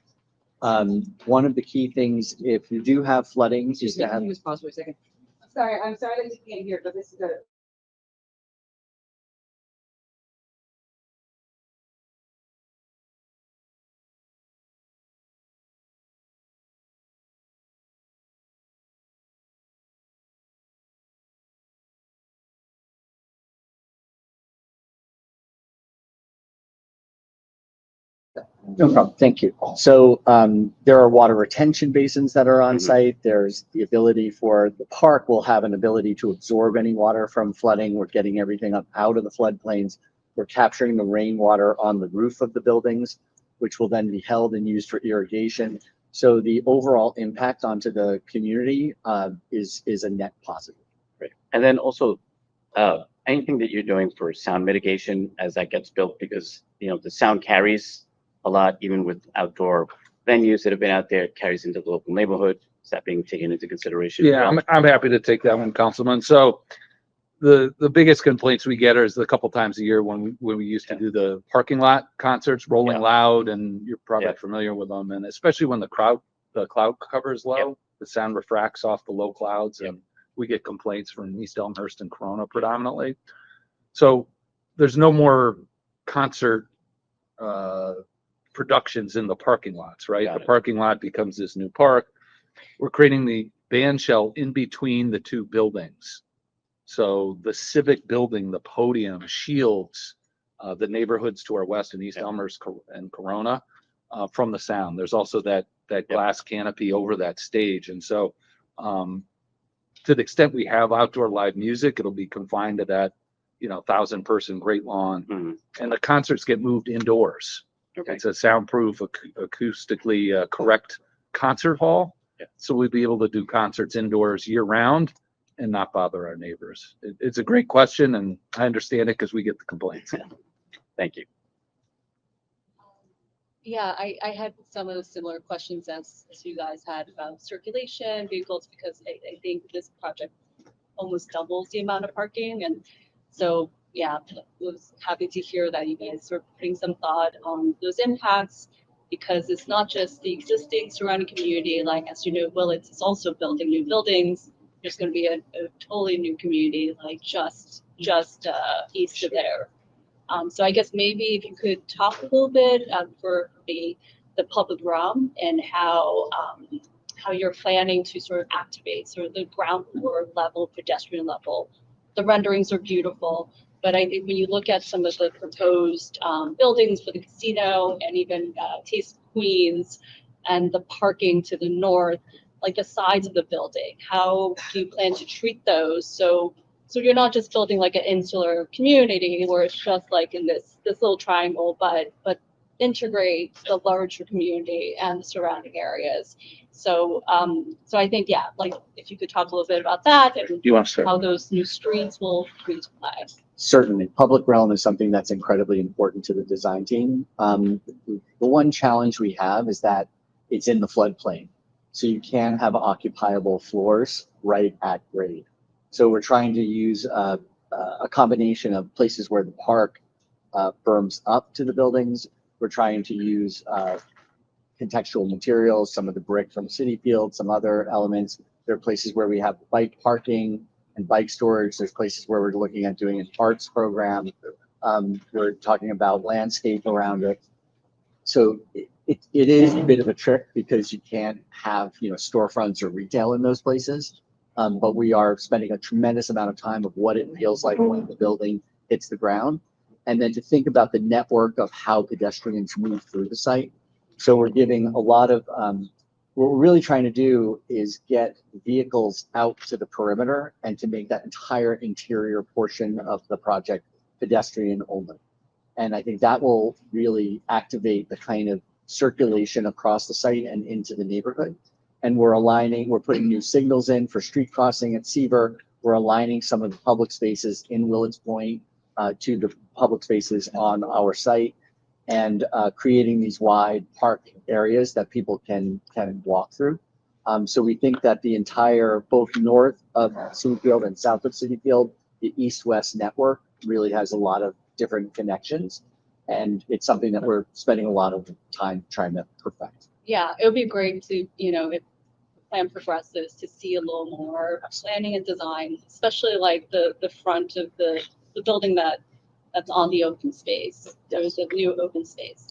One of the key things, if you do have flooding, is to have. Just pause for a second. I'm sorry that you can't hear, but this is a. No problem. Thank you. So there are water retention basins that are on site. There's the ability for the park will have an ability to absorb any water from flooding. We're getting everything up out of the floodplains. We're capturing the rainwater on the roof of the buildings, which will then be held and used for irrigation. So the overall impact onto the community is a net positive. Right. And then also anything that you're doing for sound mitigation as that gets built, because the sound carries a lot, even with outdoor venues that have been out there, it carries into the local neighborhood. Is that being taken into consideration? Yeah, I'm happy to take that one, Councilman. So the biggest complaints we get is a couple times a year when we used to do the parking lot concerts, Rolling Loud, and you're probably familiar with them. And especially when the cloud cover is low, the sound refracts off the low clouds, and we get complaints from East Elmhurst and Corona predominantly. So there's no more concert productions in the parking lots, right? The parking lot becomes this new park. We're creating the band shell in between the two buildings. So the civic building, the podium shields the neighborhoods to our west and East Elmhurst and Corona from the sound. There's also that glass canopy over that stage. And so to the extent we have outdoor live music, it'll be confined to that 1,000-person Great Lawn, and the concerts get moved indoors. Okay. It's a soundproof, acoustically correct concert hall. So we'd be able to do concerts indoors year round and not bother our neighbors. It's a great question, and I understand it because we get the complaints. Thank you. Yeah, I had some of the similar questions as you guys had about circulation, vehicles, because I think this project almost doubles the amount of parking. And so, yeah, was happy to hear that you guys are putting some thought on those impacts, because it's not just the existing surrounding community. Like, as you know, Willits is also building new buildings. There's going to be a totally new community, like just east of there. So I guess maybe if you could talk a little bit for the public realm and how you're planning to sort of activate sort of the ground floor level, pedestrian level. The renderings are beautiful, but I think when you look at some of the proposed buildings for the casino and even Taste of Queens and the parking to the north, like the sides of the building, how do you plan to treat those? So you're not just building like an insular community where it's just like in this little triangle, but integrate the larger community and the surrounding areas. So I think, like if you could talk a little bit about that and You want to start? how those new streets will come into play. Certainly, public realm is something that's incredibly important to the design team. The one challenge we have is that it's in the floodplain, so you can't have occupiable floors right at grade. So we're trying to use a combination of places where the park berms up to the buildings. We're trying to use contextual materials, some of the brick from City Field, some other elements. There are places where we have bike parking and bike storage. There's places where we're looking at doing an arts program. We're talking about landscape around it. So it is a bit of a trick because you can't have storefronts or retail in those places. But we are spending a tremendous amount of time of what it feels like when the building hits the ground. And then to think about the network of how pedestrians move through the site. So we're giving a lot of, what we're really trying to do is get vehicles out to the perimeter and to make that entire interior portion of the project pedestrian only. And I think that will really activate the kind of circulation across the site and into the neighborhood. And we're putting new signals in for street crossing at Seaver. We're aligning some of the public spaces in Willets Point to the public spaces on our site, and creating these wide park areas that people can walk through. So we think that the entire, both north of City Field and south of City Field, the east-west network really has a lot of different connections. And it's something that we're spending a lot of time trying to perfect. Yeah, it would be great to, if the plan progresses, to see a little more planning and design, especially like the front of the building that's on the open space. There's a new open space.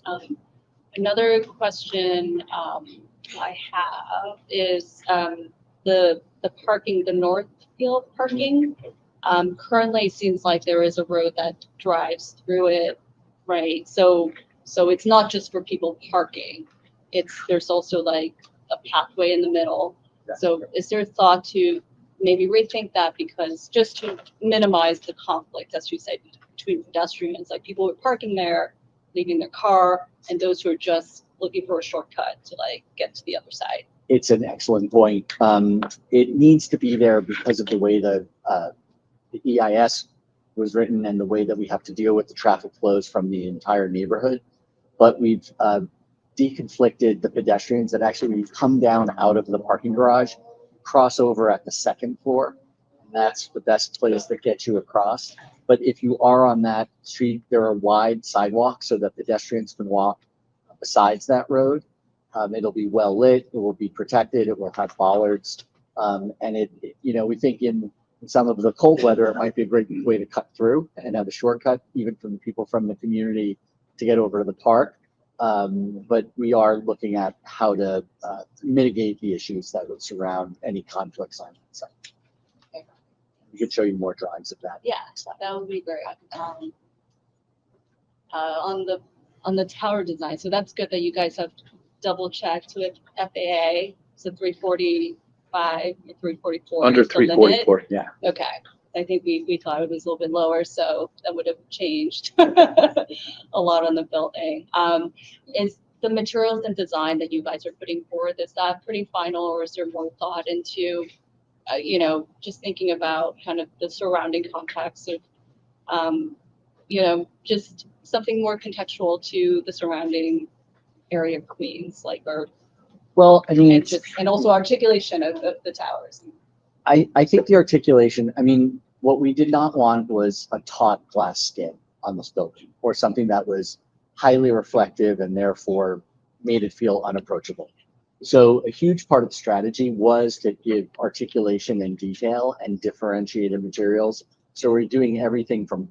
Another question I have is the parking, the Northfield parking. Currently, it seems like there is a road that drives through it, right? So it's not just for people parking. There's also like a pathway in the middle. So is there a thought to maybe rethink that, because just to minimize the conflict, as you said, between pedestrians, like people who are parking there, leaving their car, and those who are just looking for a shortcut to like get to the other side? It's an excellent point. It needs to be there because of the way the EIS was written and the way that we have to deal with the traffic flows from the entire neighborhood. But we've deconflicted the pedestrians that actually come down out of the parking garage, cross over at the second floor. And that's the best place that gets you across. But if you are on that street, there are wide sidewalks so that pedestrians can walk besides that road. It'll be well lit, it will be protected, it will have bollards. And we think in some of the cold weather, it might be a great way to cut through and have a shortcut, even from the people from the community, to get over to the park. But we are looking at how to mitigate the issues that would surround any conflicts on that site. We could show you more drawings of that. Yeah, that would be great. On the tower design, so that's good that you guys have double checked with FAA. So 345 or 344. Under is the limit. 344. Yeah. Okay. I think we thought it was a little bit lower, so that would have changed a lot on the building. Is the materials and design that you guys are putting forward, is that pretty final, or is there more thought into, just thinking about kind of the surrounding context of, just something more contextual to the surrounding area of Queens, like, Well, I mean, and also articulation of the towers. I think the articulation, what we did not want was a taut glass skin on this building, or something that was highly reflective and therefore made it feel unapproachable. So a huge part of the strategy was to give articulation and detail and differentiated materials. So we're doing everything from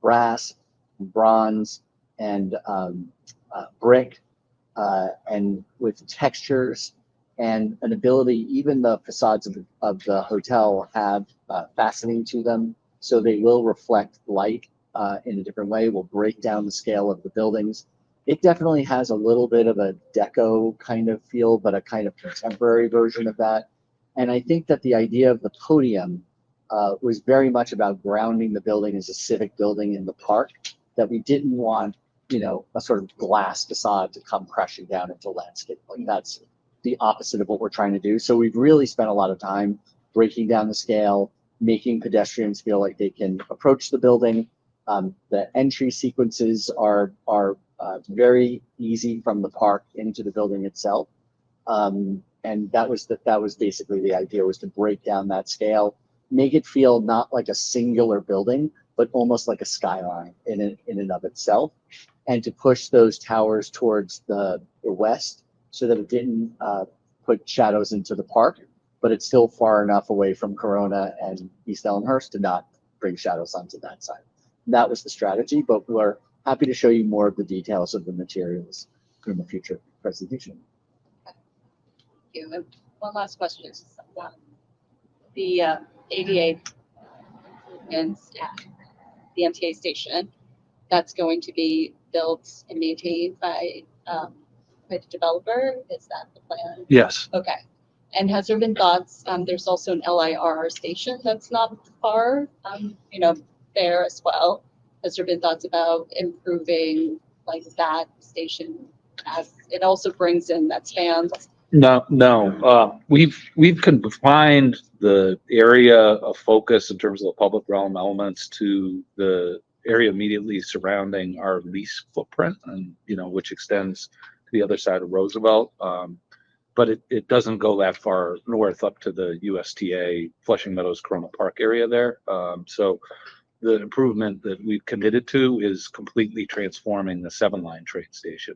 brass, bronze, and brick, and with textures and an ability. Even the facades of the hotel have fastening to them, so they will reflect light in a different way. Will break down the scale of the buildings. It definitely has a little bit of a deco kind of feel, but a kind of contemporary version of that. And I think that the idea of the podium was very much about grounding the building as a civic building in the park, that we didn't want, a sort of glass facade to come crashing down into landscape. Like, that's the opposite of what we're trying to do. So we've really spent a lot of time breaking down the scale, making pedestrians feel like they can approach the building. The entry sequences are very easy from the park into the building itself. And that was basically the idea, was to break down that scale, make it feel not like a singular building, but almost like a skyline in and of itself, and to push those towers towards the west so that it didn't put shadows into the park, but it's still far enough away from Corona and East Elmhurst to not bring shadows onto that side. That was the strategy, but we're happy to show you more of the details of the materials in the future presentation. You. one last question. Is the ADA improvements at the MTA station, that's going to be built and maintained by the developer? Is that the plan? Yes. Okay. And has there been thoughts, there's also an LIR station that's not far, there as well. Has there been thoughts about improving like that station as it also brings in that spans? No. We've confined the area of focus in terms of the public realm elements to the area immediately surrounding our lease footprint, and which extends to the other side of Roosevelt. But it doesn't go that far north up to the USTA Flushing Meadows Corona Park area there. So the improvement that we've committed to is completely transforming the 7-line train station.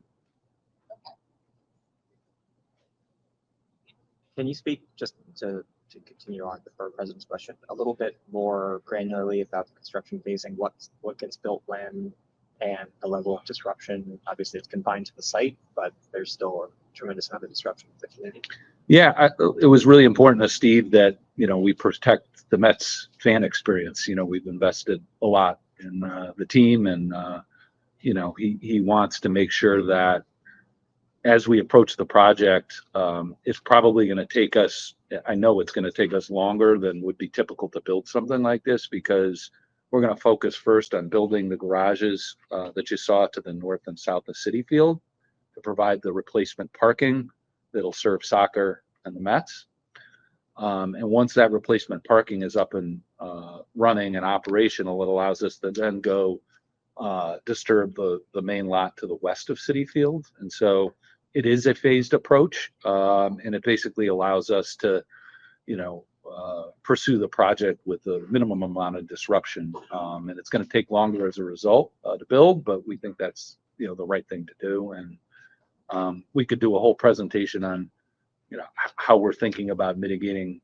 Can you speak, just to continue on with our president's question, a little bit more granularly about the construction phasing, what gets built when, and the level of disruption? Obviously, it's confined to the site, but there's still a tremendous amount of disruption to the community. Yeah, it was really important to Steve that we protect the Mets fan experience. We've invested a lot in the team, and he wants to make sure that as we approach the project, it's probably going to take us, I know it's going to take us longer than would be typical to build something like this, because we're going to focus first on building the garages that you saw to the north and south of Citi Field to provide the replacement parking that'll serve soccer and the Mets. And once that replacement parking is up and running and operational, it allows us to then go disturb the main lot to the west of Citi Field. And so it is a phased approach, and it basically allows us to, pursue the project with the minimum amount of disruption. And it's going to take longer as a result to build, but we think that's, the right thing to do. And we could do a whole presentation on, how we're thinking about mitigating,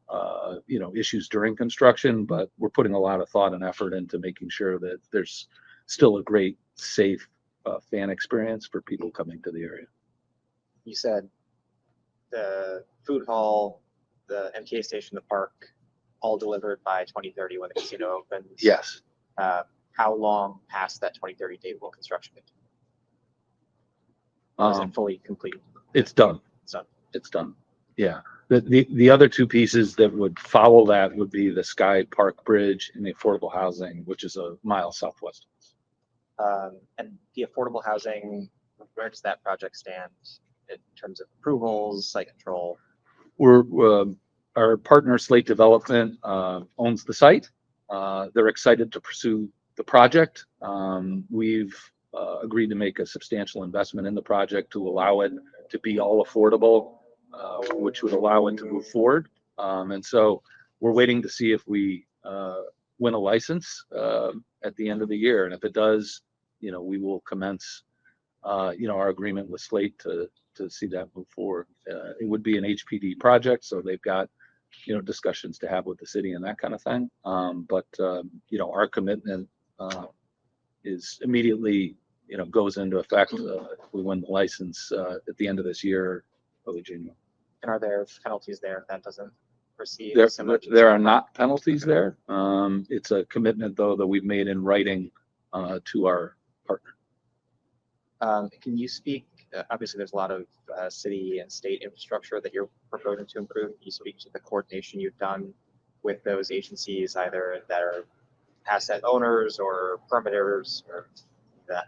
issues during construction, but we're putting a lot of thought and effort into making sure that there's still a great, safe fan experience for people coming to the area. You said the food hall, the MTA station, the park, all delivered by 2030 when the casino opens. Yes. How long past that 2030 date will construction be? Or is it fully complete? It's done. It's done. It's done. Yeah. The other two pieces that would follow that would be the Sky Park Bridge and the affordable housing, which is a mile southwest. And the affordable housing, where does that project stand in terms of approvals, site control? Our partner Slate Development owns the site. They're excited to pursue the project. We've agreed to make a substantial investment in the project to allow it to be all affordable, which would allow it to move forward. And so we're waiting to see if we win a license at the end of the year. And if it does, we will commence, our agreement with Slate to see that move forward. It would be an HPD project, so they've got, discussions to have with the city and that kind of thing. But our commitment is immediately, goes into effect if we win the license at the end of this year, early January. And are there penalties there if that doesn't proceed? There are not penalties there. It's a commitment, though, that we've made in writing to our partner. Can you speak, obviously there's a lot of city and state infrastructure that you're proposing to improve. Can you speak to the coordination you've done with those agencies, either that are asset owners or permitters or that?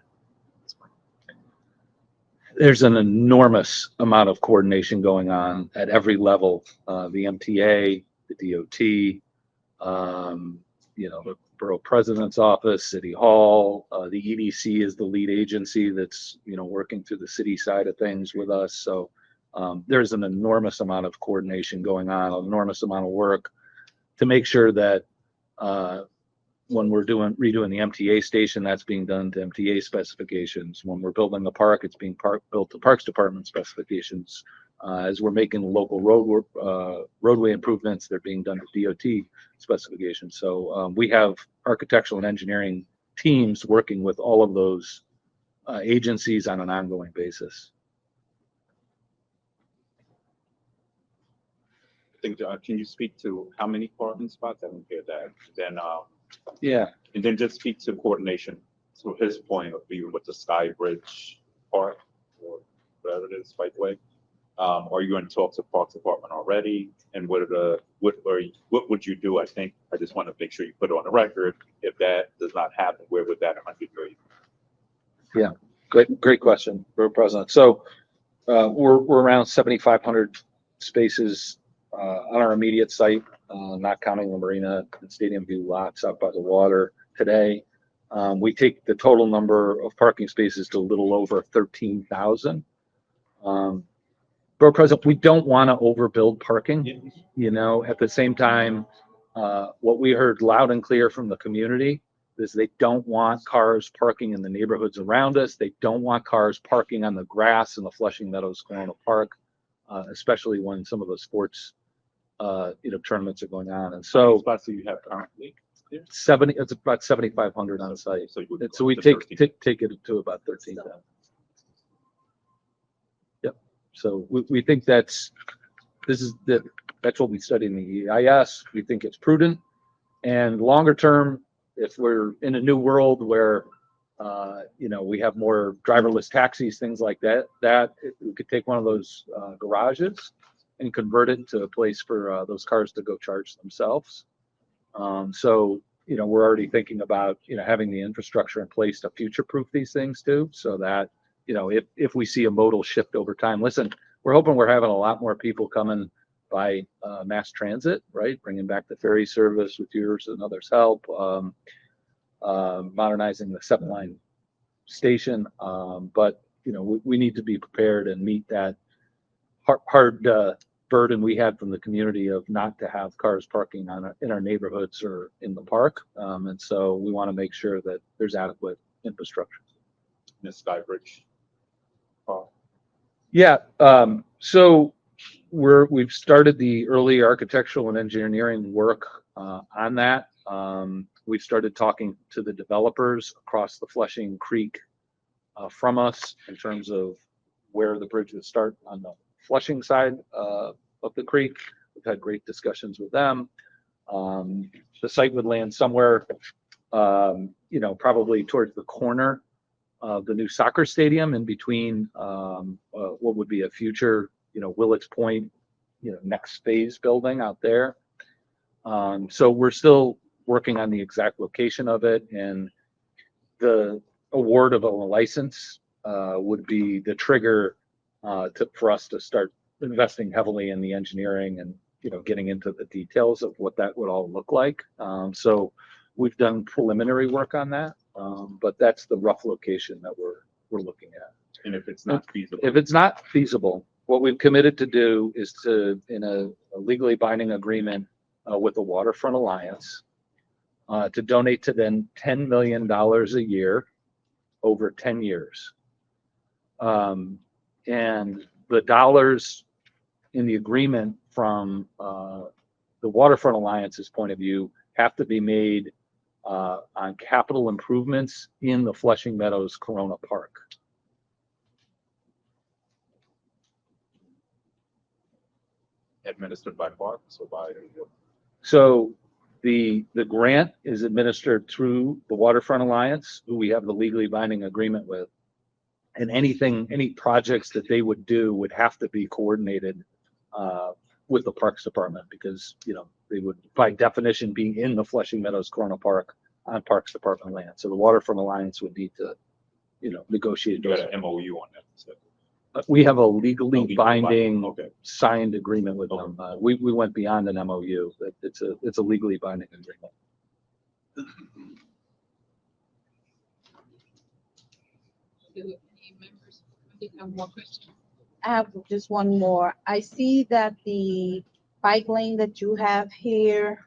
There's an enormous amount of coordination going on at every level. The MTA, the DOT, the borough president's office, City Hall, the EDC is the lead agency that's, working through the city side of things with us. So there's an enormous amount of coordination going on, an enormous amount of work to make sure that when we're redoing the MTA station, that's being done to MTA specifications. When we're building the park, it's being built to Parks Department specifications. As we're making local roadway improvements, they're being done to DOT specifications. So we have architectural and engineering teams working with all of those agencies on an ongoing basis. think, can you speak to how many parking spots? I didn't hear that. Then, Yeah, and then just speak to coordination, to his point of even with the Sky Bridge Park or whatever it is, Bikeway. Are you in talks with Parks Department already? And what would you do? I think, I just want to make sure you put it on the record. If that does not happen, where would that 100 million? yeah, great question, Borough President. So, we're around 7,500 spaces, on our immediate site, not counting the marina and stadium view lots out by the water today. We take the total number of parking spaces to a little over 13,000. Borough President, we don't want to overbuild parking, you know, at the same time, what we heard loud and clear from the community is they don't want cars parking in the neighborhoods around us. They don't want cars parking on the grass in the Flushing Meadows Corona Park, especially when some of the sports, tournaments are going on. And How many so spots do you have currently? There? 70, it's about 7,500 on site. So you would And go so we to take 13. take it to about 13,000. Yep. So we think that's what we study in the EIS. We think it's prudent. And longer term, if we're in a new world where we have more driverless taxis, things like that, we could take one of those garages and convert it to a place for those cars to go charge themselves. So we're already thinking about having the infrastructure in place to future-proof these things too, so that if we see a modal shift over time. Listen, we're hoping we're having a lot more people coming by mass transit, right? Bringing back the ferry service with yours and others' help, modernizing the 7-line station. But we need to be prepared and meet that hard burden we had from the community of not to have cars parking in our neighborhoods or in the park. And so we want to make sure that there's adequate infrastructure. Miss Skybridge. Yeah. So we've started the early architectural and engineering work on that. We've started talking to the developers across the Flushing Creek from us in terms of where the bridge would start on the Flushing side of the creek. We've had great discussions with them. The site would land somewhere, probably towards the corner of the new soccer stadium, in between what would be a future, Willets Point, next phase building out there. So we're still working on the exact location of it, and the award of a license would be the trigger for us to start investing heavily in the engineering and getting into the details of what that would all look like. So we've done preliminary work on that, but that's the rough location that we're looking at. And if it's not feasible. If it's not feasible, what we've committed to do is to, in a legally binding agreement with the Waterfront Alliance, to donate to them $10 million a year over 10 years. And the dollars in the agreement from the Waterfront Alliance's point of view have to be made on capital improvements in the Flushing Meadows Corona Park. Administered by parks or by? So the grant is administered through the Waterfront Alliance, who we have the legally binding agreement with. And any projects that they would do would have to be coordinated with the Parks Department, because they would by definition be in the Flushing Meadows Corona Park on Parks Department land. So the Waterfront Alliance would need to negotiate You those. got an MOU on that. So. We have a legally binding Okay. signed agreement with them. We went beyond an MOU. It's a legally binding agreement. Do any members have more questions? I have just one more. I see that the bike lane that you have here,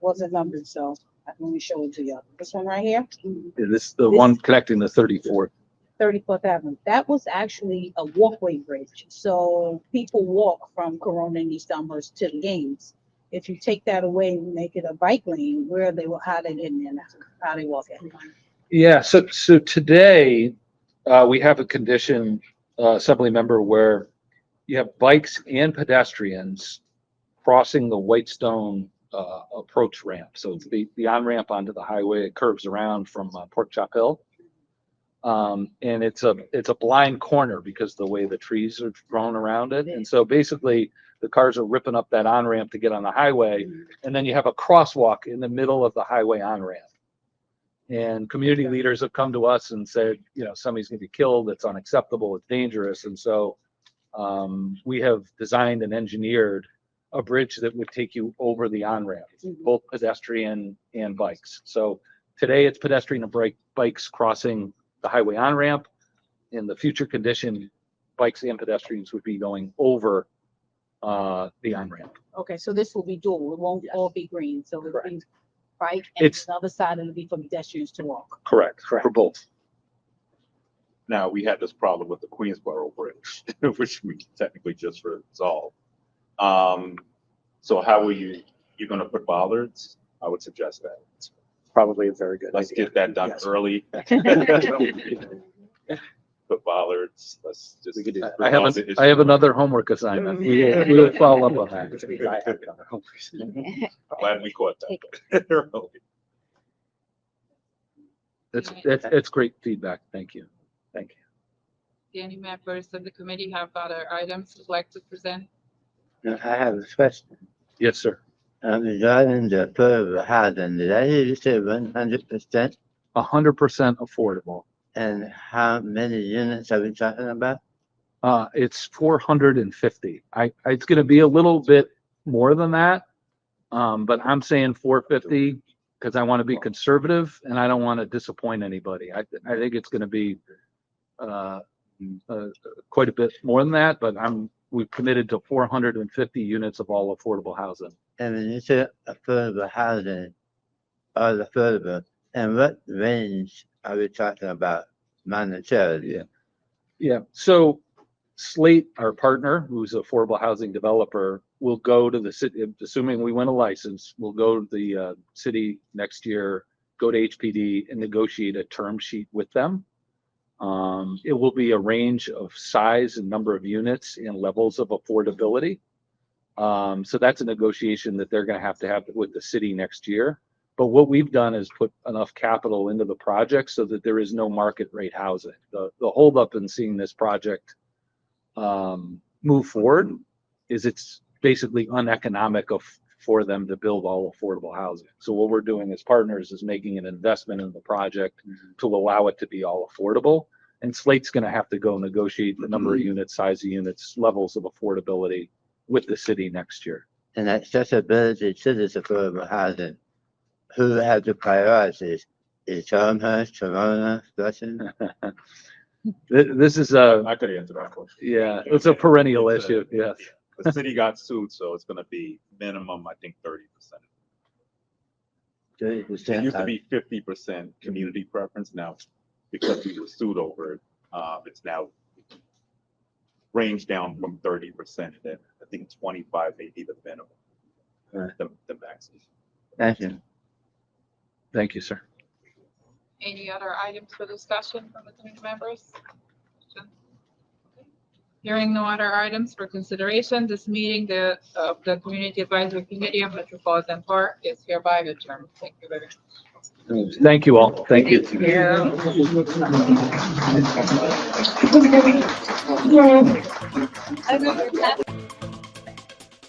wasn't numbered, so let me show it to you. This one right here, This is the one connecting the 34th. 34th Avenue. That was actually a walkway bridge. So people walk from Corona and East Elmhurst to the games. If you take that away and make it a bike lane, how they get in there now? How they walk in? Yeah. So today we have a condition, assembly member, where you have bikes and pedestrians crossing the Whitestone approach ramp. So it's the on-ramp onto the highway. It curves around from Pork Chop Hill. And it's a blind corner because the way the trees are grown around it. And so basically the cars are ripping up that on-ramp to get on the highway. And then you have a crosswalk in the middle of the highway on-ramp. And community leaders have come to us and said, you know, somebody's going to be killed. It's unacceptable. It's dangerous. And so we have designed and engineered a bridge that would take you over the on-ramp, both pedestrian and bikes. So today it's pedestrian and bikes crossing the highway on-ramp. In the future condition, bikes and pedestrians would be going over the on-ramp. Okay, so this will be dual. It won't all be green. So it'll be bike and It's- the other side it'll be for pedestrians to walk. Correct. For both. Now, we had this problem with the Queensboro Bridge, which we technically just resolved. So how will you're gonna put bollards? I would suggest that. Probably a very good Let's idea. get that done Yes. early. Put bollards, let's just. We could do that. I have another homework assignment. We will follow up on that. Glad we caught that. Early. It's great feedback. Thank you. Thank you. Any members of the committee have other items you'd like to present? Now, I have a question. Yes, sir. Regarding the affordable housing, did I hear you say 100%? 100% affordable. And how many units are we talking about? It's 450. It's going to be a little bit more than that. But I'm saying 450 because I want to be conservative and I don't want to disappoint anybody. I think it's going to be quite a bit more than that, but we've committed to 450 units of all affordable housing. And when you say affordable housing, all affordable, and what range are we talking about monetarily? Yeah. So Slate, our partner, who's an affordable housing developer, will go to the city, assuming we win a license, we'll go to the city next year, go to HPD and negotiate a term sheet with them. It will be a range of size and number of units and levels of affordability. So that's a negotiation that they're going to have with the city next year. But what we've done is put enough capital into the project so that there is no market rate housing. The holdup in seeing this project move forward is it's basically uneconomic for them to build all affordable housing. So what we're doing as partners is making an investment in the project to allow it to be all affordable. And Slate's going to have to go negotiate the number of units, size of units, levels of affordability with the city next year. And accessibility to this affordable housing, who has the priorities? Is Charleston, Corona, Flushing? This is I could answer that question. yeah, it's a perennial issue. Yes. The city got sued, so it's gonna be minimum, I think, 30%. It 30%. used to be 50% community preference. Now, because we were sued over it, it's now ranged down from 30%. Then I think 25 may be the minimum, Right. the maximum. Thank you. Thank you, sir. Any other items for discussion from the committee members? Hearing no other items for consideration, this meeting of the Community Advisory Committee of Metropolitan Park is hereby adjourned. Thank you very much. Thank you all. Thank you. Yeah.